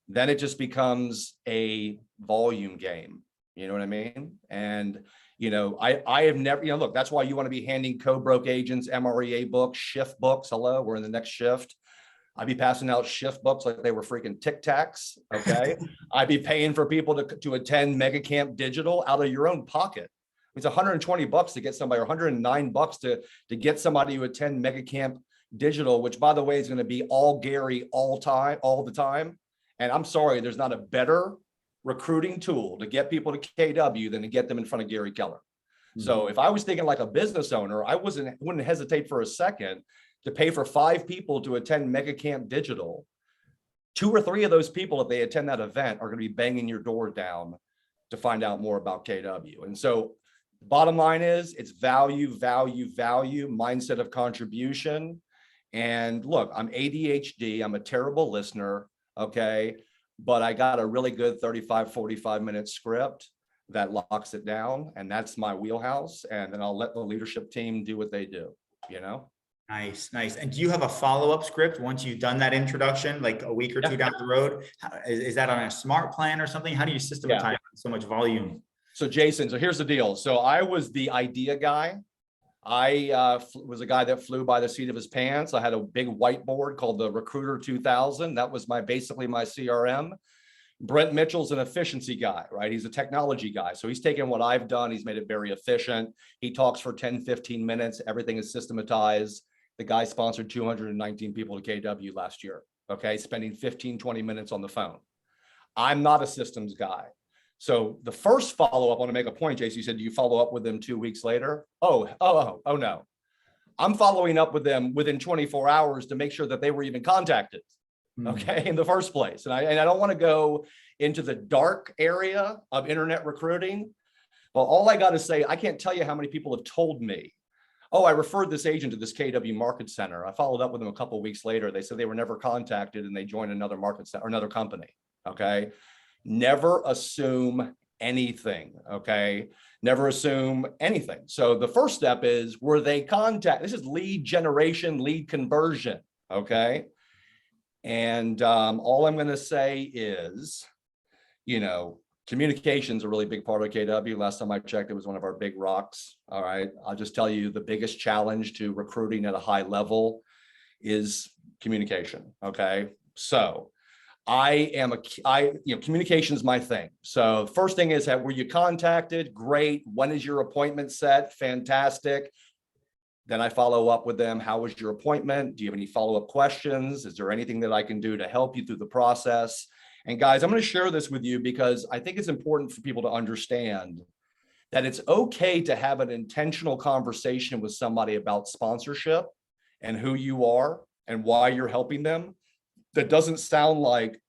then it just becomes a volume game. You know what I mean? And, I have never, look, that's why you want to be handing co-broke agents, MREA books, shift books. Hello, we're in the next shift. I'd be passing out shift books like they were freaking Tic Tacs. Okay. I'd be paying for people to attend Mega Camp Digital out of your own pocket. It's $120 to get somebody, or $109 to get somebody to attend Mega Camp digital, which by the way, is going to be all Gary all the time. And I'm sorry, there's not a better recruiting tool to get people to KW than to get them in front of Gary Keller. So if I was thinking like a business owner, I wouldn't hesitate for a second to pay for 5 people to attend Mega Camp Digital. 2 or 3 of those people, if they attend that event, are going to be banging your door down to find out more about KW. And so bottom line is it's value, value, value, mindset of contribution. And look, I'm ADHD. I'm a terrible listener. Okay. But I got a really good 35, 45 minute script that locks it down. And that's my wheelhouse. And then I'll let the leadership team do what they do, you know? Nice, nice. And do you have a follow-up script once you've done that introduction, like a week or two down the road? Is that on a smart plan or something? How do you systematize so much volume? So Jason, so here's the deal. So I was the idea guy. I was a guy that flew by the seat of his pants. I had a big whiteboard called the Recruiter 2000. That was basically my CRM. Brent Mitchell's an efficiency guy, right? He's a technology guy. So he's taken what I've done. He's made it very efficient. He talks for 10, 15 minutes. Everything is systematized. The guy sponsored 219 people to KW last year. Okay. Spending 15, 20 minutes on the phone. I'm not a systems guy. So the first follow-up, I want to make a point, Jason, you said, do you follow up with them 2 weeks later? Oh, no. I'm following up with them within 24 hours to make sure that they were even contacted. Okay, in the first place. And I don't want to go into the dark area of internet recruiting. Well, all I got to say, I can't tell you how many people have told me, oh, I referred this agent to this KW Market Center. I followed up with them a couple of weeks later. They said they were never contacted and they joined another market center or another company. Okay. Never assume anything. Okay. Never assume anything. So the first step is, were they contacted? This is lead generation, lead conversion. Okay. And all I'm going to say is, you know, communication is a really big part of KW. Last time I checked, it was one of our big rocks. All right. I'll just tell you the biggest challenge to recruiting at a high level is communication. Okay. So communication is my thing. So first thing is, were you contacted? Great. When is your appointment set? Fantastic. Then I follow up with them. How was your appointment? Do you have any follow-up questions? Is there anything that I can do to help you through the process? And guys, I'm going to share this with you because I think it's important for people to understand that it's okay to have an intentional conversation with somebody about sponsorship and who you are and why you're helping them. That doesn't sound like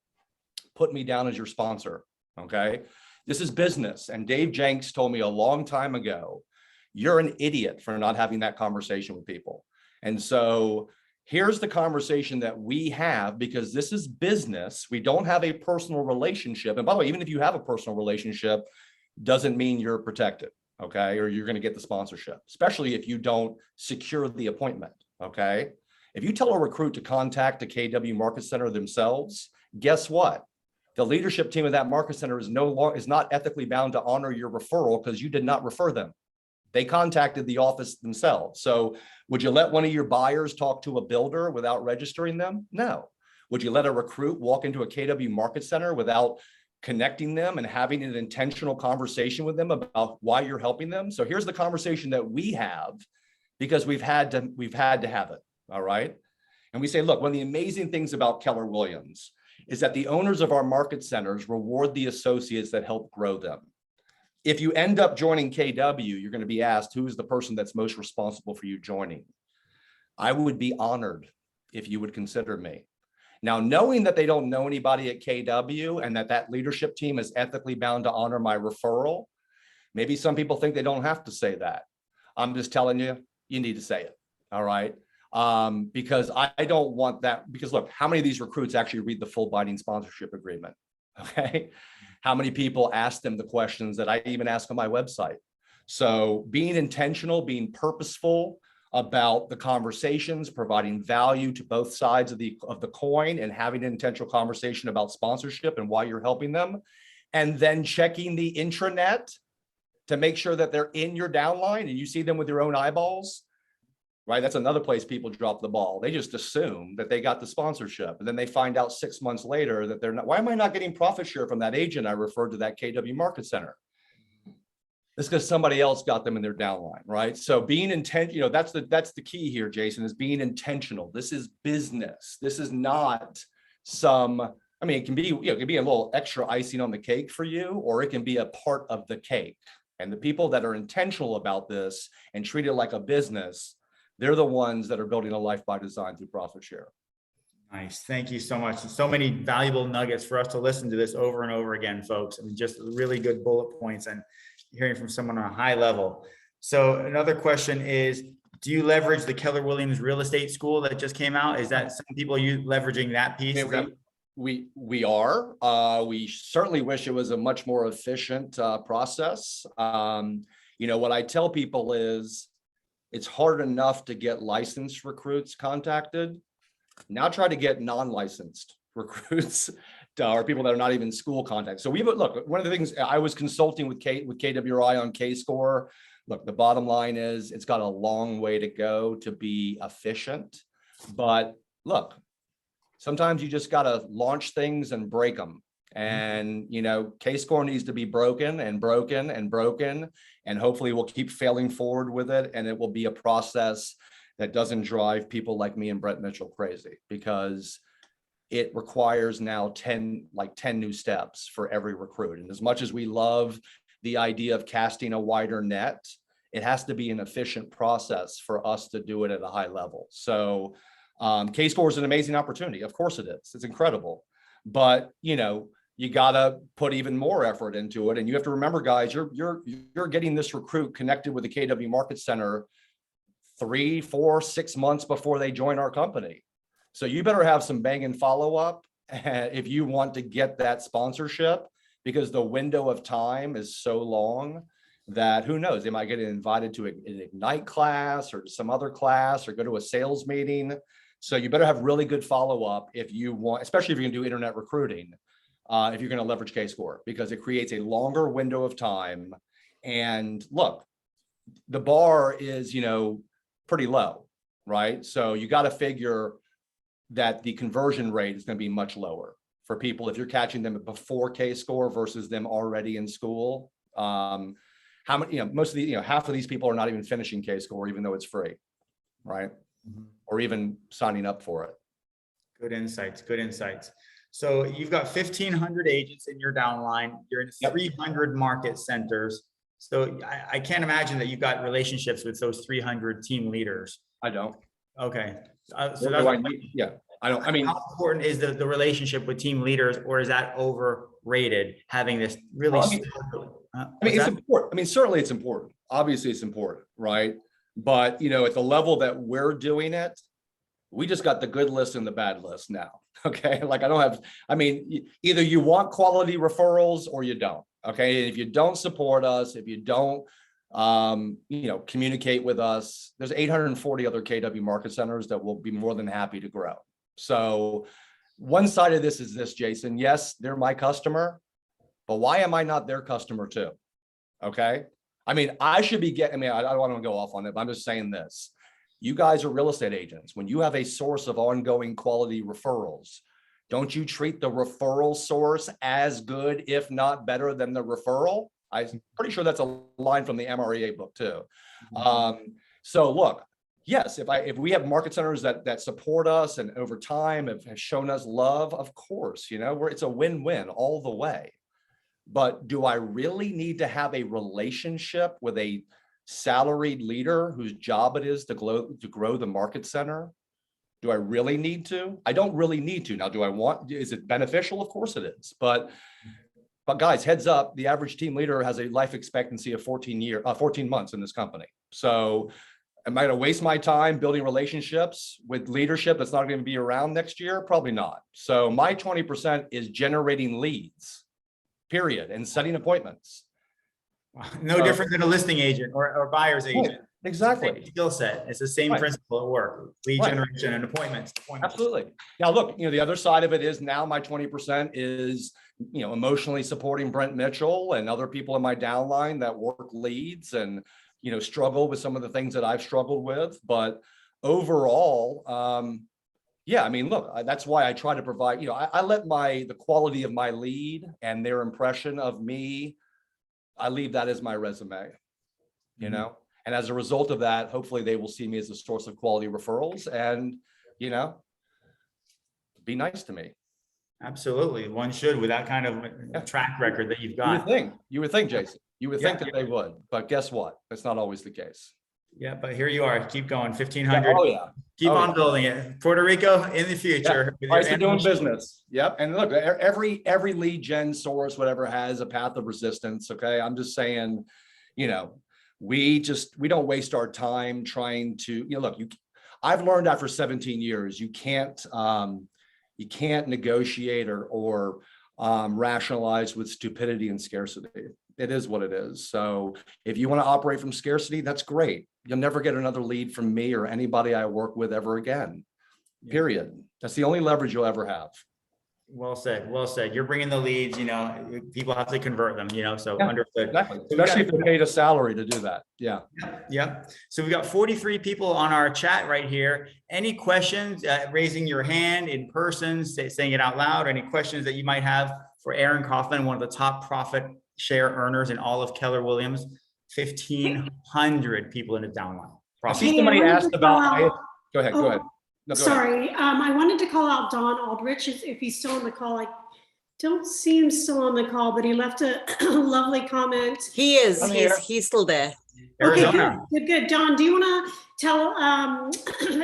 put me down as your sponsor. Okay. This is business. And Dave Jenks told me a long time ago, you're an idiot for not having that conversation with people. And so here's the conversation that we have, because this is business. We don't have a personal relationship. And by the way, even if you have a personal relationship, doesn't mean you're protected. Okay. Or you're going to get the sponsorship, especially if you don't secure the appointment. Okay. If you tell a recruit to contact the KW Market Center themselves, guess what? The leadership team of that market center is not ethically bound to honor your referral because you did not refer them. They contacted the office themselves. So would you let one of your buyers talk to a builder without registering them? No. Would you let a recruit walk into a KW Market Center without connecting them and having an intentional conversation with them about why you're helping them? So here's the conversation that we have, because we've had to have it. All right. And we say, look, one of the amazing things about Keller Williams is that the owners of our market centers reward the associates that help grow them. If you end up joining KW, you're going to be asked, who is the person that's most responsible for you joining? I would be honored if you would consider me. Now, knowing that they don't know anybody at KW and that leadership team is ethically bound to honor my referral, maybe some people think they don't have to say that. I'm just telling you, you need to say it. All right. Because I don't want that, because look, how many of these recruits actually read the full binding sponsorship agreement? Okay. How many people ask them the questions that I even ask on my website? So being intentional, being purposeful about the conversations, providing value to both sides of the coin, and having an intentional conversation about sponsorship and why you're helping them, and then checking the intranet to make sure that they're in your downline and you see them with your own eyeballs. Right. That's another place people drop the ball. They just assume that they got the sponsorship, and then they find out 6 months later that they're not. Why am I not getting profit share from that agent I referred to that KW Market Center? It's because somebody else got them in their downline, right? So being intent, that's the key here, Jason, is being intentional. This is business. This is not it can be, it can be a little extra icing on the cake for you, or it can be a part of the cake. And the people that are intentional about this and treat it like a business, they're the ones that are building a life by design through profit share. Nice. Thank you so much. So many valuable nuggets for us to listen to this over and over again, folks. I mean, just really good bullet points and hearing from someone on a high level. So another question is, do you leverage the Keller Williams real estate school that just came out? Is that some people you leveraging that piece? We are. We certainly wish it was a much more efficient process. What I tell people is it's hard enough to get licensed recruits contacted. Now try to get non-licensed recruits or people that are not even school contacts. So look, one of the things I was consulting with KWI on K-score. Look, the bottom line is it's got a long way to go to be efficient. But look, sometimes you just got to launch things and break them. And, K-score needs to be broken and broken and broken. And hopefully we'll keep failing forward with it. And it will be a process that doesn't drive people like me and Brett Mitchell crazy, because it requires now 10 new steps for every recruit. And as much as we love the idea of casting a wider net, it has to be an efficient process for us to do it at a high level. So K-score is an amazing opportunity. Of course it is. It's incredible. But, you got to put even more effort into it. And you have to remember, guys, you're getting this recruit connected with the KW Market Center 3, 4, 6 months before they join our company. So you better have some bang and follow up if you want to get that sponsorship, because the window of time is so long that who knows, they might get invited to an Ignite class or some other class or go to a sales meeting. So you better have really good follow up if you want, especially if you're going to do internet recruiting, if you're going to leverage K-score, because it creates a longer window of time. And look, the bar is, pretty low, right? So you got to figure that the conversion rate is going to be much lower for people if you're catching them before K-score versus them already in school. How many, most of the, half of these people are not even finishing K-score, even though it's free, right? Mm-hmm. Or even signing up for it. Good insights. Good insights. So you've got 1,500 agents in your downline. You're in 300 market centers. So I can't imagine that you've got relationships with those 300 team leaders. I don't. Okay. So that's I don't. I mean, how important is the relationship with team leaders, or is that overrated? Having this really. It's important. I mean, certainly it's important. Obviously, it's important, right? But at the level that we're doing it, we just got the good list and the bad list now. Okay, either you want quality referrals or you don't. Okay, and if you don't support us, if you don't, communicate with us, there's 840 other KW market centers that will be more than happy to grow. So one side of this is this, Jason. Yes, they're my customer, but why am I not their customer too? Okay, I should be getting. I don't want to go off on it, but I'm just saying this. You guys are real estate agents. When you have a source of ongoing quality referrals, don't you treat the referral source as good, if not better than the referral? I'm pretty sure that's a line from the MREA book too. So look, yes, if we have market centers that support us and over time have shown us love, of course, it's a win-win all the way. But do I really need to have a relationship with a salaried leader whose job it is to grow the market center? Do I really need to? I don't really need to. Now, is it beneficial? Of course it is. But guys, heads up, the average team leader has a life expectancy of 14 months in this company. So am I going to waste my time building relationships with leadership that's not going to be around next year? Probably not. So my 20% is generating leads, period, and setting appointments. No different than a listing agent or buyer's agent. Right, exactly. Skill set. It's the same principle at work. Lead generation and appointments. Absolutely. Now, look, the other side of it is now my 20% is, emotionally supporting Brent Mitchell and other people in my downline that work leads and, struggle with some of the things that I've struggled with. But overall, look, that's why I try to provide, I let the quality of my lead and their impression of me I leave that as my resume, you know, and as a result of that, hopefully they will see me as a source of quality referrals and, you know, be nice to me. Absolutely. One should with that kind of track record that you've got. You would think, Jason, you would think Yeah. that they would, but guess what? That's not always the case. Yeah, but here you are. Keep going. 1,500. Oh, yeah. Keep Oh, on yeah. building it. Puerto Rico in the future. with your Price of doing animal- business. Yep. And look, every lead gen source, whatever, has a path of resistance. Okay. I'm just saying, you know, we don't waste our time trying to, you know, look, I've learned after 17 years, you can't negotiate or rationalize with stupidity and scarcity. It is what it is. So if you want to operate from scarcity, that's great. You'll never get another lead from me or anybody I work with ever again. Period. That's the only leverage you'll ever have. Well said. Well said. You're bringing the leads, you know, people have to convert them, you know, so Yeah, understood. Exactly. So we Especially got- if they're paid a salary to do that. Yeah. Yeah. So we got 43 people on our chat right here. Any questions, raising your hand in person, saying it out loud, any questions that you might have for Aaron Kaufman, one of the top profit share earners in all of Keller Williams, 1,500 people in his downline. I Profit. see somebody Hey, I wanted asked to about, call out- go ahead, go ahead. No, go ahead. Sorry, I wanted to call out Don Aldrich if he's still on the call. I don't see him still on the call, but he left a lovely comment. He is. I'm here. He's still there. Arizona. Okay, good. Don, do you want to tell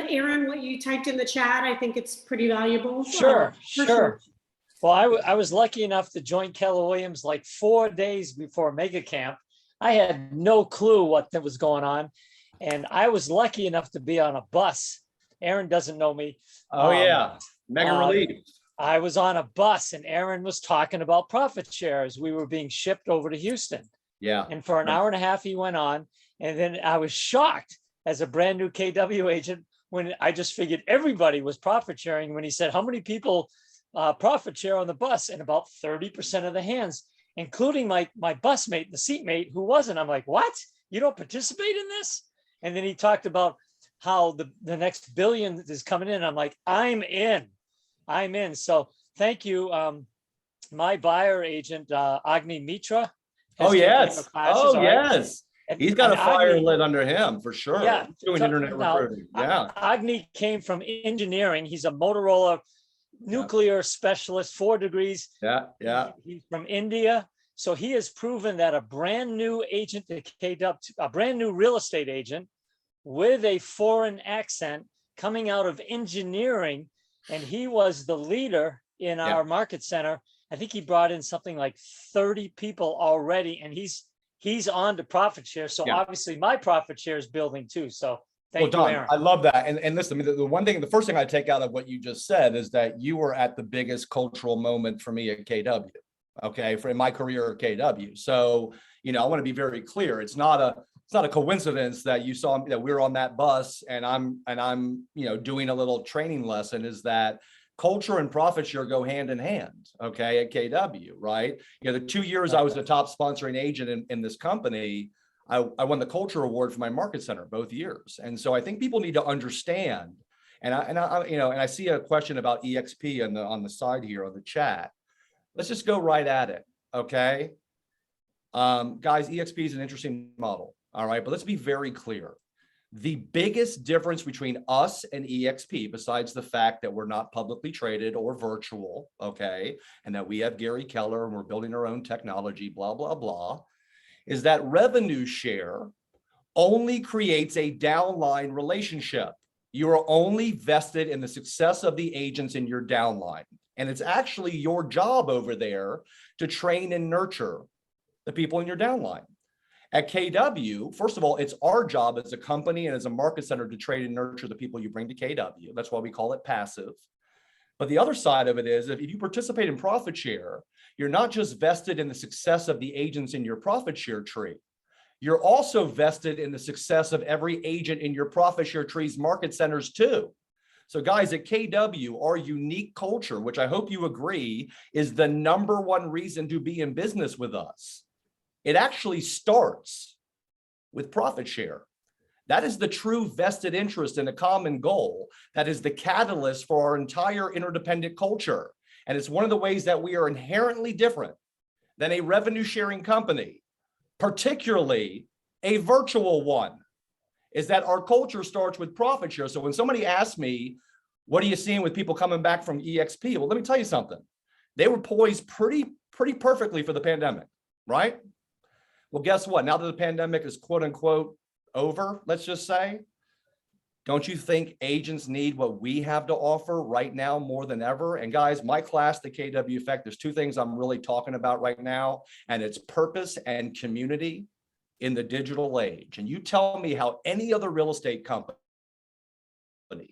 Aaron what you typed in the chat? I think it's pretty valuable. Sure, For sure. Well, I was lucky enough to join Keller Williams like 4 days before Mega Camp. I had no clue what was going on. And I was lucky enough to be on a bus. Aaron doesn't know me. Oh, yeah. Mega relief. I was on a bus and Aaron was talking about profit shares. We were being shipped over to Houston. Yeah. And for an hour and a half, he went on. And then I was shocked as a brand new KW agent when I just figured everybody was profit sharing when he said, how many people profit share on the bus? And about 30% of the hands, including my bus mate, the seatmate who wasn't. I'm like, what? You don't participate in this? And then he talked about how the next billion is coming in. I'm like, I'm in. So thank you. My buyer agent, Agni Mitra. Oh, has taken yes. the classes, Oh, all right? yes. And- He's got a and fire Agni- lit under him for sure. Yeah. He's doing So internet now, recruiting. Yeah. Agni came from engineering. He's a Motorola nuclear specialist, 4 degrees. Yeah. Yeah. He's from India. So he has proven that a brand new agent to KW, a brand new real estate agent with a foreign accent coming out of engineering. And he was the leader in our market center. I think he brought in something like 30 people already, and he's on to profit share. So obviously my profit share is building too. So thank you, Don, Aaron. I love that. And listen, I mean, the first thing I take out of what you just said is that you were at the biggest cultural moment for me at KW. Okay, in my career at KW. So, you know, I want to be very clear. It's not a coincidence that you saw that we were on that bus and I'm, you know, doing a little training lesson. Is that culture and profit share go hand in hand, okay, at KW, right? You know, the 2 years I was the top sponsoring agent in this company, I won the culture award for my market center both years. And so I think people need to understand, and I you know, and I see a question about EXP on the side here on the chat. Let's just go right at it, okay? Guys, EXP is an interesting model, all right? But let's be very clear. The biggest difference between us and EXP, besides the fact that we're not publicly traded or virtual, okay, and that we have Gary Keller and we're building our own technology, blah, blah, blah, is that revenue share only creates a downline relationship. You are only vested in the success of the agents in your downline. And it's actually your job over there to train and nurture the people in your downline. At KW, first of all, it's our job as a company and as a market center to train and nurture the people you bring to KW. That's why we call it passive. But the other side of it is, if you participate in profit share, you're not just vested in the success of the agents in your profit share tree. You're also vested in the success of every agent in your profit share tree's market centers too. So guys, at KW, our unique culture, which I hope you agree, is the #1 reason to be in business with us. It actually starts with profit share. That is the true vested interest in a common goal. That is the catalyst for our entire interdependent culture. And it's one of the ways that we are inherently different than a revenue sharing company particularly a virtual one, is that our culture starts with profit share. So when somebody asks me, what are you seeing with people coming back from EXP? Well, let me tell you something. They were poised pretty perfectly for the pandemic, right? Well, guess what? Now that the pandemic is quote unquote over, let's just say, don't you think agents need what we have to offer right now more than ever? And guys, my class, the KW Effect, there's two things I'm really talking about right now, and it's purpose and community in the digital age. And you tell me how any other real estate company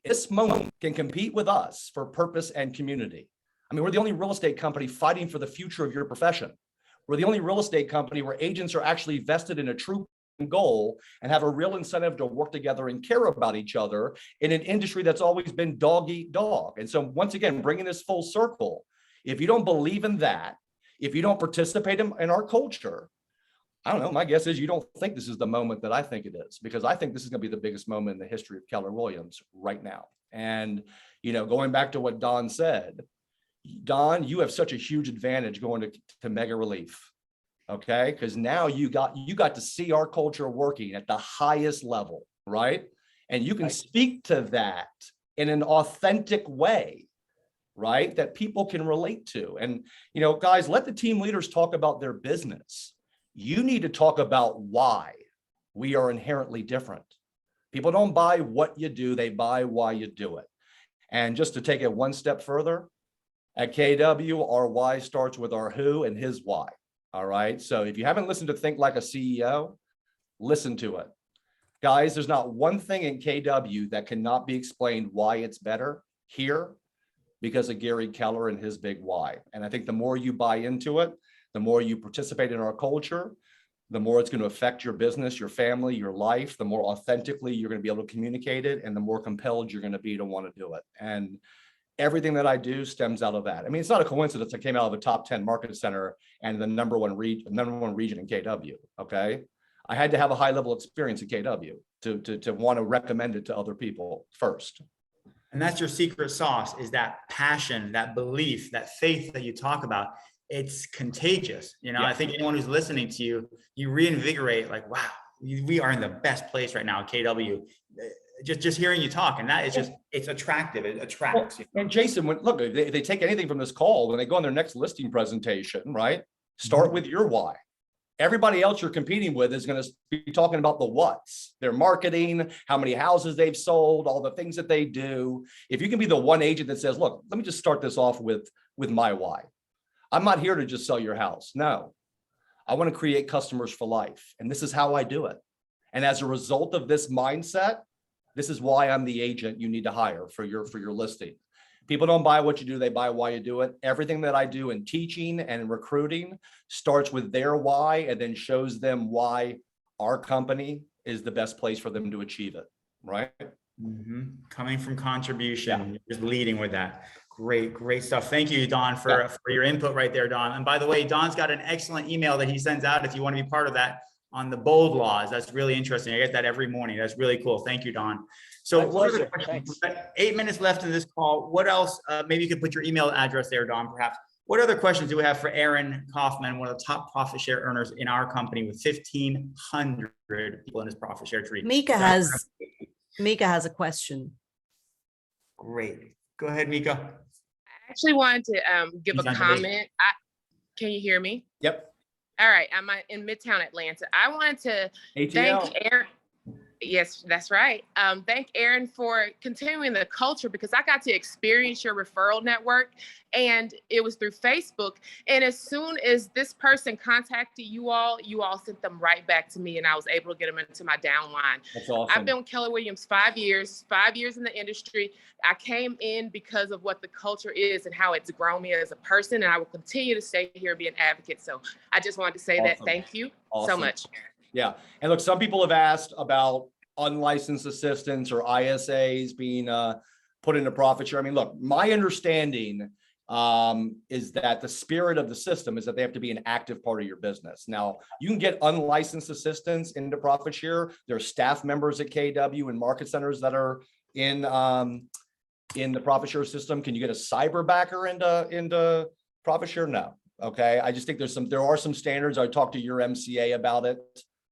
this moment can compete with us for purpose and community. I mean, we're the only real estate company fighting for the future of your profession. We're the only real estate company where agents are actually vested in a true goal and have a real incentive to work together and care about each other in an industry that's always been dog eat dog. And so once again, bringing this full circle, if you don't believe in that, if you don't participate in our culture, I don't know, my guess is you don't think this is the moment that I think it is, because I think this is going to be the biggest moment in the history of Keller Williams right now. And, you know, going back to what Don said, Don, you have such a huge advantage going to Mega Relief. Okay, because now you got to see our culture working at the highest level, right? And you can speak to that in an authentic way, right? That people can relate to. And, you know, guys, let the team leaders talk about their business. You need to talk about why we are inherently different. People don't buy what you do, they buy why you do it. And just to take it one step further, at KW, our why starts with our who and his why. All right. So if you haven't listened to Think Like a CEO, listen to it. Guys, there's not one thing in KW that cannot be explained why it's better here because of Gary Keller and his big why. And I think the more you buy into it, the more you participate in our culture, the more it's going to affect your business, your family, your life, the more authentically you're going to be able to communicate it, and the more compelled you're going to be to want to do it. And everything that I do stems out of that. I mean, it's not a coincidence I came out of a top 10 market center and the number one region in KW. Okay. I had to have a high level experience at KW to want to recommend it to other people first. And that's your secret sauce, is that passion, that belief, that faith that you talk about. It's contagious. You know, I think anyone who's listening to you, you reinvigorate like, wow, we are in the best place right now at KW. Just hearing you talk, and that is just, it's attractive. It attracts. Well, and Jason, look, if they take anything from this call, when they go on their next listing presentation, right? Start with your why. Everybody else you're competing with is going to be talking about the what's, their marketing, how many houses they've sold, all the things that they do. If you can be the one agent that says, look, let me just start this off with my why. I'm not here to just sell your house. No, I want to create customers for life. And this is how I do it. And as a result of this mindset, this is why I'm the agent you need to hire for your listing. People don't buy what you do, they buy why you do it. Everything that I do in teaching and in recruiting starts with their why and then shows them why our company is the best place for them to achieve it, right? Mm-hmm. Coming from contribution, just leading with that. Great stuff. Thank you, Don, for your input right there, Don. And by the way, Don's got an excellent email that he sends out if you want to be part of that on the bold laws. That's really interesting. I get that every morning. That's really cool. Thank you, Don. So what are the questions? We've got 8 minutes left in this call. What else? Maybe you could put your email address there, Don, perhaps. What other questions do we have for Aaron Kaufman, one of the top profit share earners in our company with 1,500 people in his profit share tree? Mika has a question. Great. Go ahead, Mika. I actually wanted to give a comment. Can you hear me? Yep. All right. I'm in Midtown Atlanta. I wanted to thank Aaron. Yes, that's right. Thank Aaron for continuing the culture, because I got to experience your referral network, and it was through Facebook. And as soon as this person contacted you all sent them right back to me, and I was able to get them into my downline. That's awesome. I've been with Keller Williams 5 years in the industry. I came in because of what the culture is and how it's grown me as a person, and I will continue to stay here and be an advocate. So I just wanted to say that. Thank you so much. Yeah. And look, some people have asked about unlicensed assistants or ISAs being put into profit share. I mean, look, my understanding is that the spirit of the system is that they have to be an active part of your business. Now, you can get unlicensed assistants into profit share. There are staff members at KW and market centers that are in the profit share system. Can you get a cyber backer into profit share? No. Okay, I just think there are some standards. I talked to your MCA about it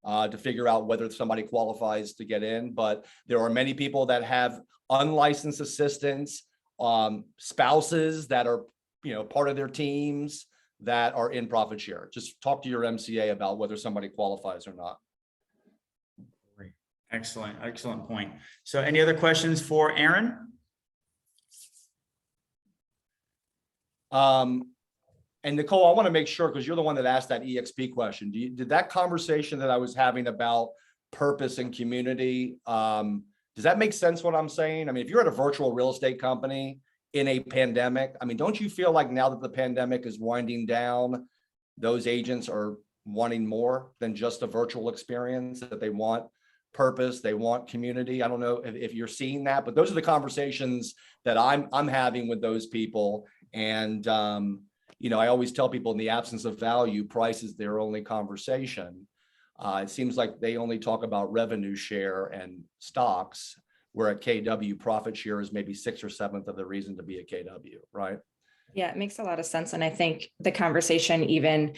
to figure out whether somebody qualifies to get in, but there are many people that have unlicensed assistants, spouses that are, part of their teams that are in profit share. Just talk to your MCA about whether somebody qualifies or not. Great. Excellent point. So any other questions for Aaron? And Nicole, I want to make sure, because you're the one that asked that EXP question. Did that conversation that I was having about purpose and community, does that make sense what I'm saying? I mean, if you're at a virtual real estate company in a pandemic, I mean, don't you feel like now that the pandemic is winding down, those agents are wanting more than just a virtual experience, that they want purpose, they want community? I don't know if you're seeing that, but those are the conversations that I'm having with those people. And, I always tell people, in the absence of value, price is their only conversation. It seems like they only talk about revenue share and stocks, where at KW, profit share is maybe 6th or 7th of the reason to be a KW, right? Yeah, it makes a lot of sense. And I think the conversation even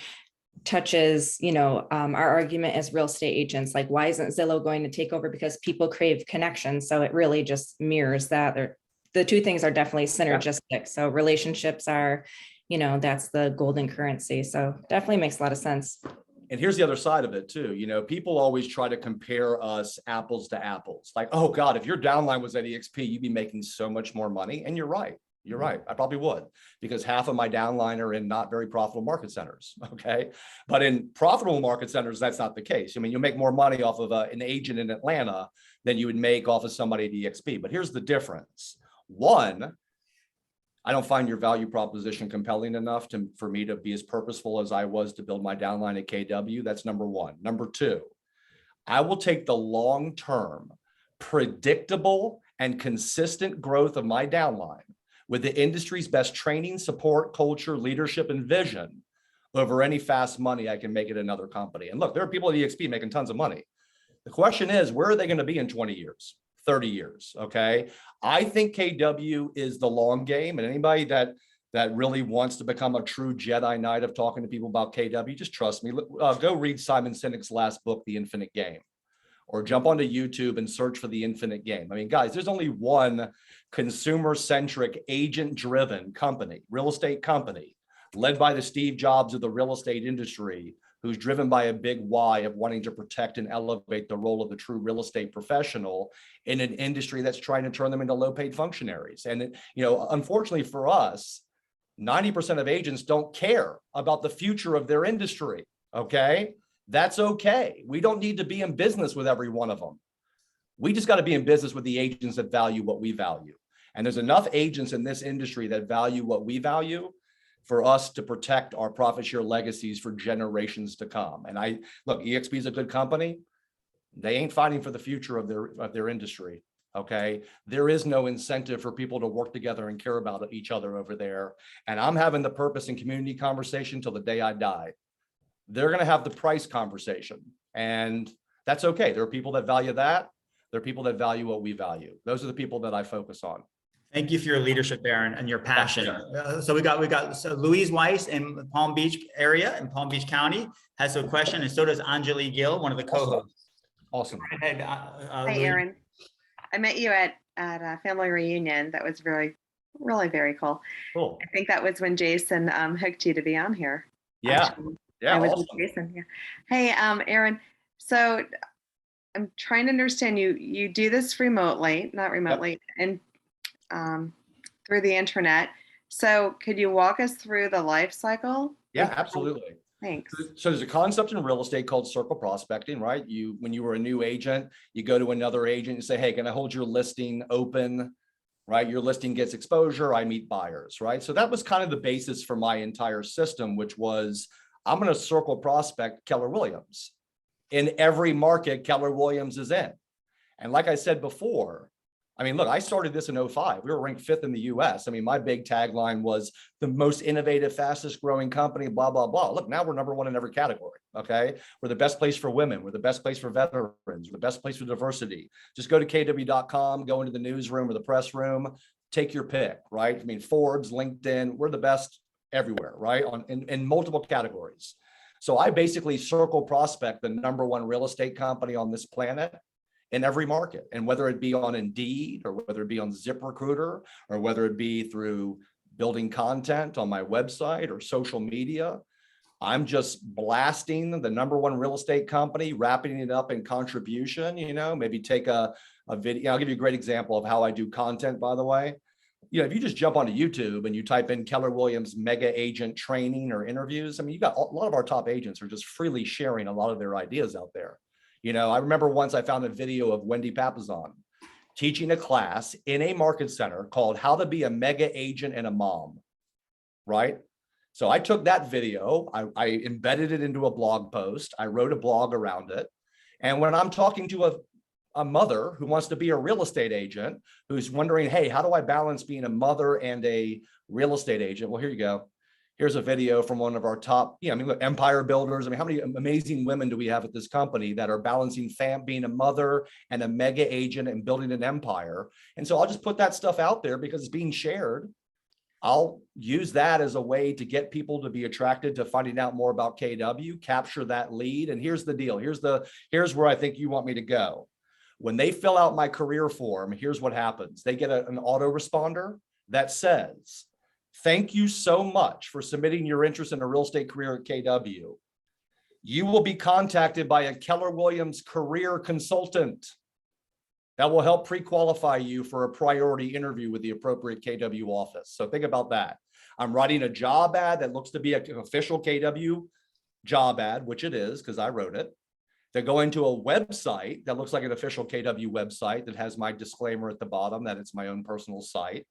touches, our argument as real estate agents, like, why isn't Zillow going to take over? Because people crave connection. So it really just mirrors that. The two things are definitely synergistic. Yeah. So relationships are, that's the golden currency. So definitely makes a lot of sense. And here's the other side of it too. People always try to compare us apples to apples. Like, oh God, if your downline was at EXP, you'd be making so much more money. And you're right. You're right. I probably would, because half of my downline are in not very profitable market centers. Okay. But in profitable market centers, that's not the case. I mean, you'll make more money off of an agent in Atlanta than you would make off of somebody at EXP. But here's the difference. One, I don't find your value proposition compelling enough for me to be as purposeful as I was to build my downline at KW. That's number one. Number two, I will take the long-term, predictable, and consistent growth of my downline with the industry's best training, support, culture, leadership, and vision over any fast money I can make at another company. And look, there are people at EXP making tons of money. The question is, where are they going to be in 20 years? 30 years. Okay. I think KW is the long game, and anybody that really wants to become a true Jedi Knight of talking to people about KW, just trust me. Go read Simon Sinek's last book, The Infinite Game, or jump onto YouTube and search for The Infinite Game. I mean, guys, there's only one consumer-centric, agent-driven company, real estate company, led by the Steve Jobs of the real estate industry, who's driven by a big why of wanting to protect and elevate the role of the true real estate professional in an industry that's trying to turn them into low-paid functionaries. And, unfortunately for us, 90% of agents don't care about the future of their industry. Okay. That's okay. We don't need to be in business with every one of them. We just got to be in business with the agents that value what we value. And there's enough agents in this industry that value what we value for us to protect our profit share legacies for generations to come. And look, EXP is a good company. They ain't fighting for the future of their industry. Okay. There is no incentive for people to work together and care about each other over there. And I'm having the purpose and community conversation till the day I die. They're going to have the price conversation, and that's okay. There are people that value that. There are people that value what we value. Those are the people that I focus on. Thank you for your leadership, Aaron, and your passion. So we got Louise Weiss in Palm Beach area, in Palm Beach County, has a question, and so does Anjali Gill, one of the co-hosts. Awesome. Hi, Aaron. I met you at a family reunion. That was really very cool. Cool. I think that was when Jason hooked you to be on here. Yeah. Actually. Yeah. I was Awesome. with Jason. Yeah. Hey, Aaron. So I'm trying to understand you. You do this not remotely, and through the internet. So could you walk us through the life cycle? Yeah, absolutely. Thanks. So there's a concept in real estate called circle prospecting, right? When you were a new agent, you go to another agent and say, hey, can I hold your listing open? Right? Your listing gets exposure. I meet buyers, right? So that was kind of the basis for my entire system, which was, I'm going to circle prospect Keller Williams. In every market Keller Williams is in. And like I said before, I mean, look, I started this in 2005. We were ranked 5th in the US. I mean, my big tagline was the most innovative, fastest growing company, blah, blah, blah. Look, now we're number one in every category. Okay. We're the best place for women. We're the best place for veterans. We're the best place for diversity. Just go to kw.com, go into the newsroom or the press room, take your pick, right? I mean, Forbes, LinkedIn, we're the best everywhere, right? In multiple categories. So I basically circle prospect the #1 real estate company on this planet in every market. And whether it be on Indeed, or whether it be on ZipRecruiter, or whether it be through building content on my website or social media, I'm just blasting the #1 real estate company, wrapping it up in contribution, maybe take a video. I'll give you a great example of how I do content, by the way. If you just jump onto YouTube and you type in Keller Williams mega agent training or interviews, I mean, you got a lot of our top agents are just freely sharing a lot of their ideas out there. I remember once I found a video of Wendy Papasan teaching a class in a market center called How to Be a Mega Agent and a Mom, right? So I took that video, I embedded it into a blog post, I wrote a blog around it. And when I'm talking to a mother who wants to be a real estate agent, who's wondering, hey, how do I balance being a mother and a real estate agent? Well, here you go. Here's a video from one of our top, look, empire builders. I mean, how many amazing women do we have at this company that are balancing being a mother and a mega agent and building an empire? And so I'll just put that stuff out there because it's being shared. I'll use that as a way to get people to be attracted to finding out more about KW, capture that lead. And here's the deal. Here's where I think you want me to go. When they fill out my career form, here's what happens. They get an autoresponder that says, thank you so much for submitting your interest in a real estate career at KW. You will be contacted by a Keller Williams career consultant that will help pre-qualify you for a priority interview with the appropriate KW office. So think about that. I'm writing a job ad that looks to be an official KW job ad, which it is because I wrote it. They're going to a website that looks like an official KW website that has my disclaimer at the bottom that it's my own personal site.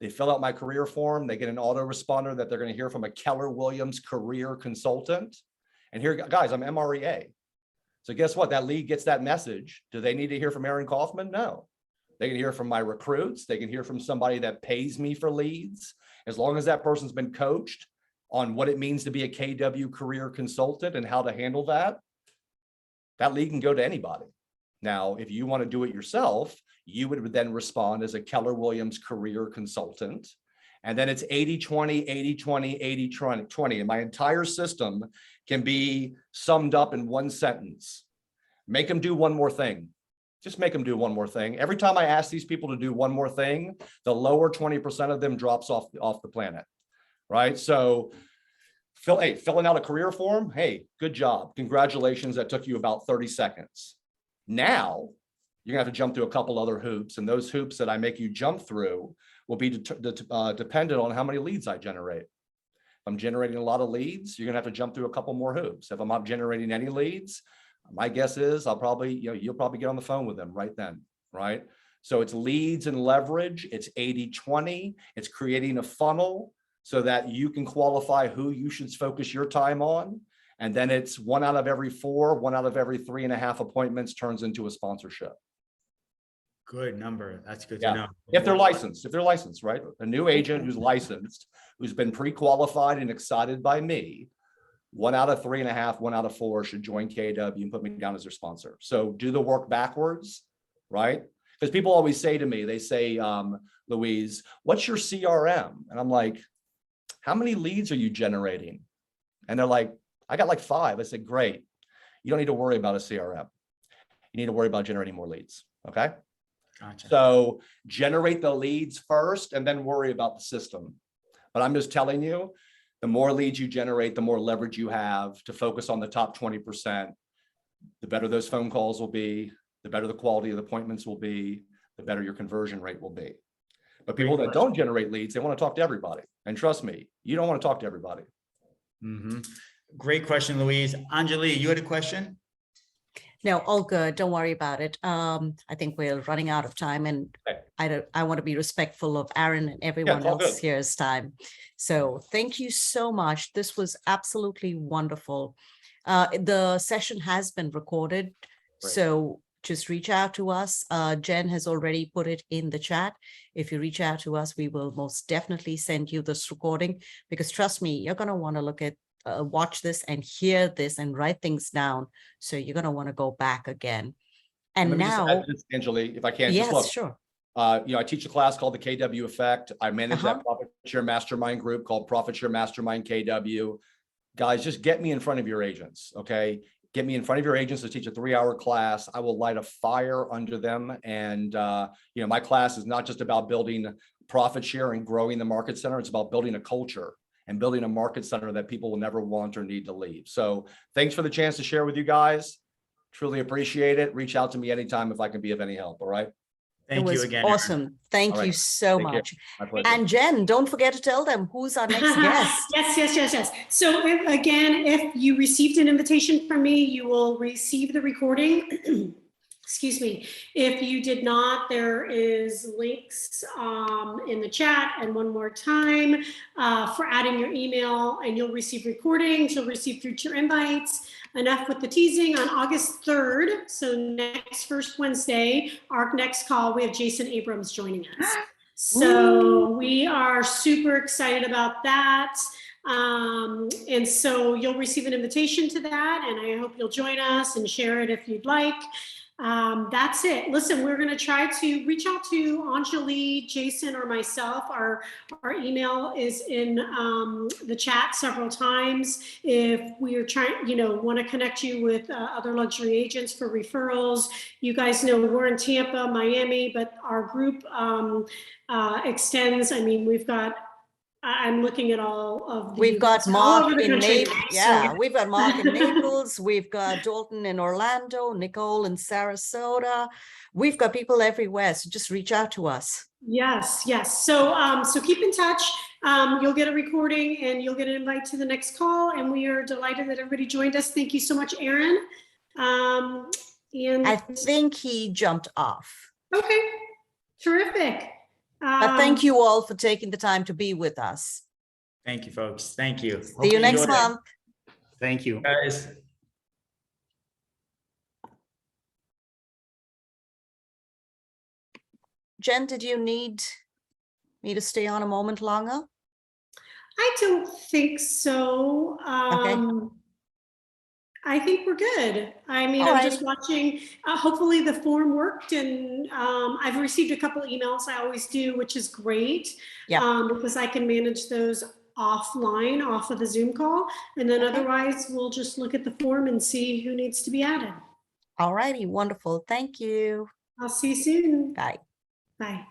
They fill out my career form. They get an autoresponder that they're going to hear from a Keller Williams career consultant. And here, guys, I'm MREA. So guess what? That lead gets that message. Do they need to hear from Aaron Kaufman? No. They can hear from my recruits. They can hear from somebody that pays me for leads. As long as that person's been coached on what it means to be a KW career consultant and how to handle that, that lead can go to anybody. Now, if you want to do it yourself, you would then respond as a Keller Williams career consultant. And then it's 80-20, 80-20, 80-20. And my entire system can be summed up in one sentence. Make them do one more thing. Just make them do one more thing. Every time I ask these people to do one more thing, the lower 20% of them drops off the planet, right? So filling out a career form, hey, good job. Congratulations, that took you about 30 seconds. Now, you're gonna have to jump through a couple other hoops, and those hoops that I make you jump through will be dependent on how many leads I generate. If I'm generating a lot of leads, you're gonna have to jump through a couple more hoops. If I'm not generating any leads, my guess is you'll probably get on the phone with them right then, right? So it's leads and leverage, it's 80-20, it's creating a funnel so that you can qualify who you should focus your time on. And then it's 1 out of every 4, 1 out of every 3.5 appointments turns into a sponsorship. Good number. That's good to know. If they're licensed, right? A new agent who's licensed, who's been pre-qualified and excited by me, 1 out of 3.5, 1 out of 4 should join KW and put me down as their sponsor. So do the work backwards, right? Because people always say to me, they say, Louise, what's your CRM? And I'm like, how many leads are you generating? And they're like, I got like 5. I said, great. You don't need to worry about a CRM. You need to worry about generating more leads. Okay. Gotcha. So generate the leads first and then worry about the system. But I'm just telling you, the more leads you generate, the more leverage you have to focus on the top 20%, the better those phone calls will be, the better the quality of the appointments will be, the better your conversion rate will be. But people that don't generate leads, they want to talk to everybody. And trust me, you don't want to talk to everybody. Mm-hmm. Great question, Louise. Anjali, you had a question? No, all good. Don't worry about it. I think we're running out of time, and I want to be respectful of Aaron and everyone else here's time. So thank you so much. This was absolutely wonderful. The session has been recorded, so just reach out to us. Jen has already put it in the chat. If you reach out to us, we will most definitely send you this recording, because trust me, you're going to want to look at watch this and hear this and write things down. So you're going to want to go back again. And now, Anjali, if I can, yes, just look, sure. I teach a class called the KW Effect. I manage that profit Share Mastermind group called Profit Share Mastermind KW. Guys, just get me in front of your agents, okay? Get me in front of your agents to teach a 3-hour class. I will light a fire under them. And, my class is not just about building profit share and growing the market center. It's about building a culture and building a market center that people will never want or need to leave. So thanks for the chance to share with you guys. Truly appreciate it. Reach out to me anytime if I can be of any help. All right. Thank you again. Awesome. Thank All right. you so Take care. much. My pleasure. And Jen, don't forget to tell them who's our next guest. Yes. So again, if you received an invitation from me, you will receive the recording. Excuse me. If you did not, there is links in the chat. And one more time for adding your email, and you'll receive recordings. You'll receive future invites. Enough with the teasing. On August 3rd, so next first Wednesday, our next call, we have Jason Abrams joining us. So we are super excited about that. And so you'll receive an invitation to that, and I hope you'll join us and share it if you'd like. That's it. Listen, we're going to try to reach out to Anjali, Jason, or myself. Our email is in the chat several times. If we are trying, want to connect you with other luxury agents for referrals. You guys know we're in Tampa, Miami, but our group extends. I mean, I'm looking at all of the We've got Mark in Naples. Naples. Yeah, we've got Mark in Naples. We've got Dalton in Orlando, Nicole in Sarasota. We've got people everywhere. So just reach out to us. Yes. So keep in touch. You'll get a recording and you'll get an invite to the next call. And we are delighted that everybody joined us. Thank you so much, Aaron. And I think he jumped off. Okay, terrific. But thank you all for taking the time to be with us. Thank you, folks. Thank you. See you next month. Thank you. Guys. Jen, did you need me to stay on a moment longer? I don't think so. Okay. I think we're good. I mean, All I'm right. just watching. Hopefully the form worked, and I've received a couple emails. I always do, which is great. Yeah. Because I can manage those offline, off of the Zoom call, and then otherwise we'll just look at the form and see who needs to be added. All righty. Wonderful. Thank you. I'll see you soon. Bye. Bye.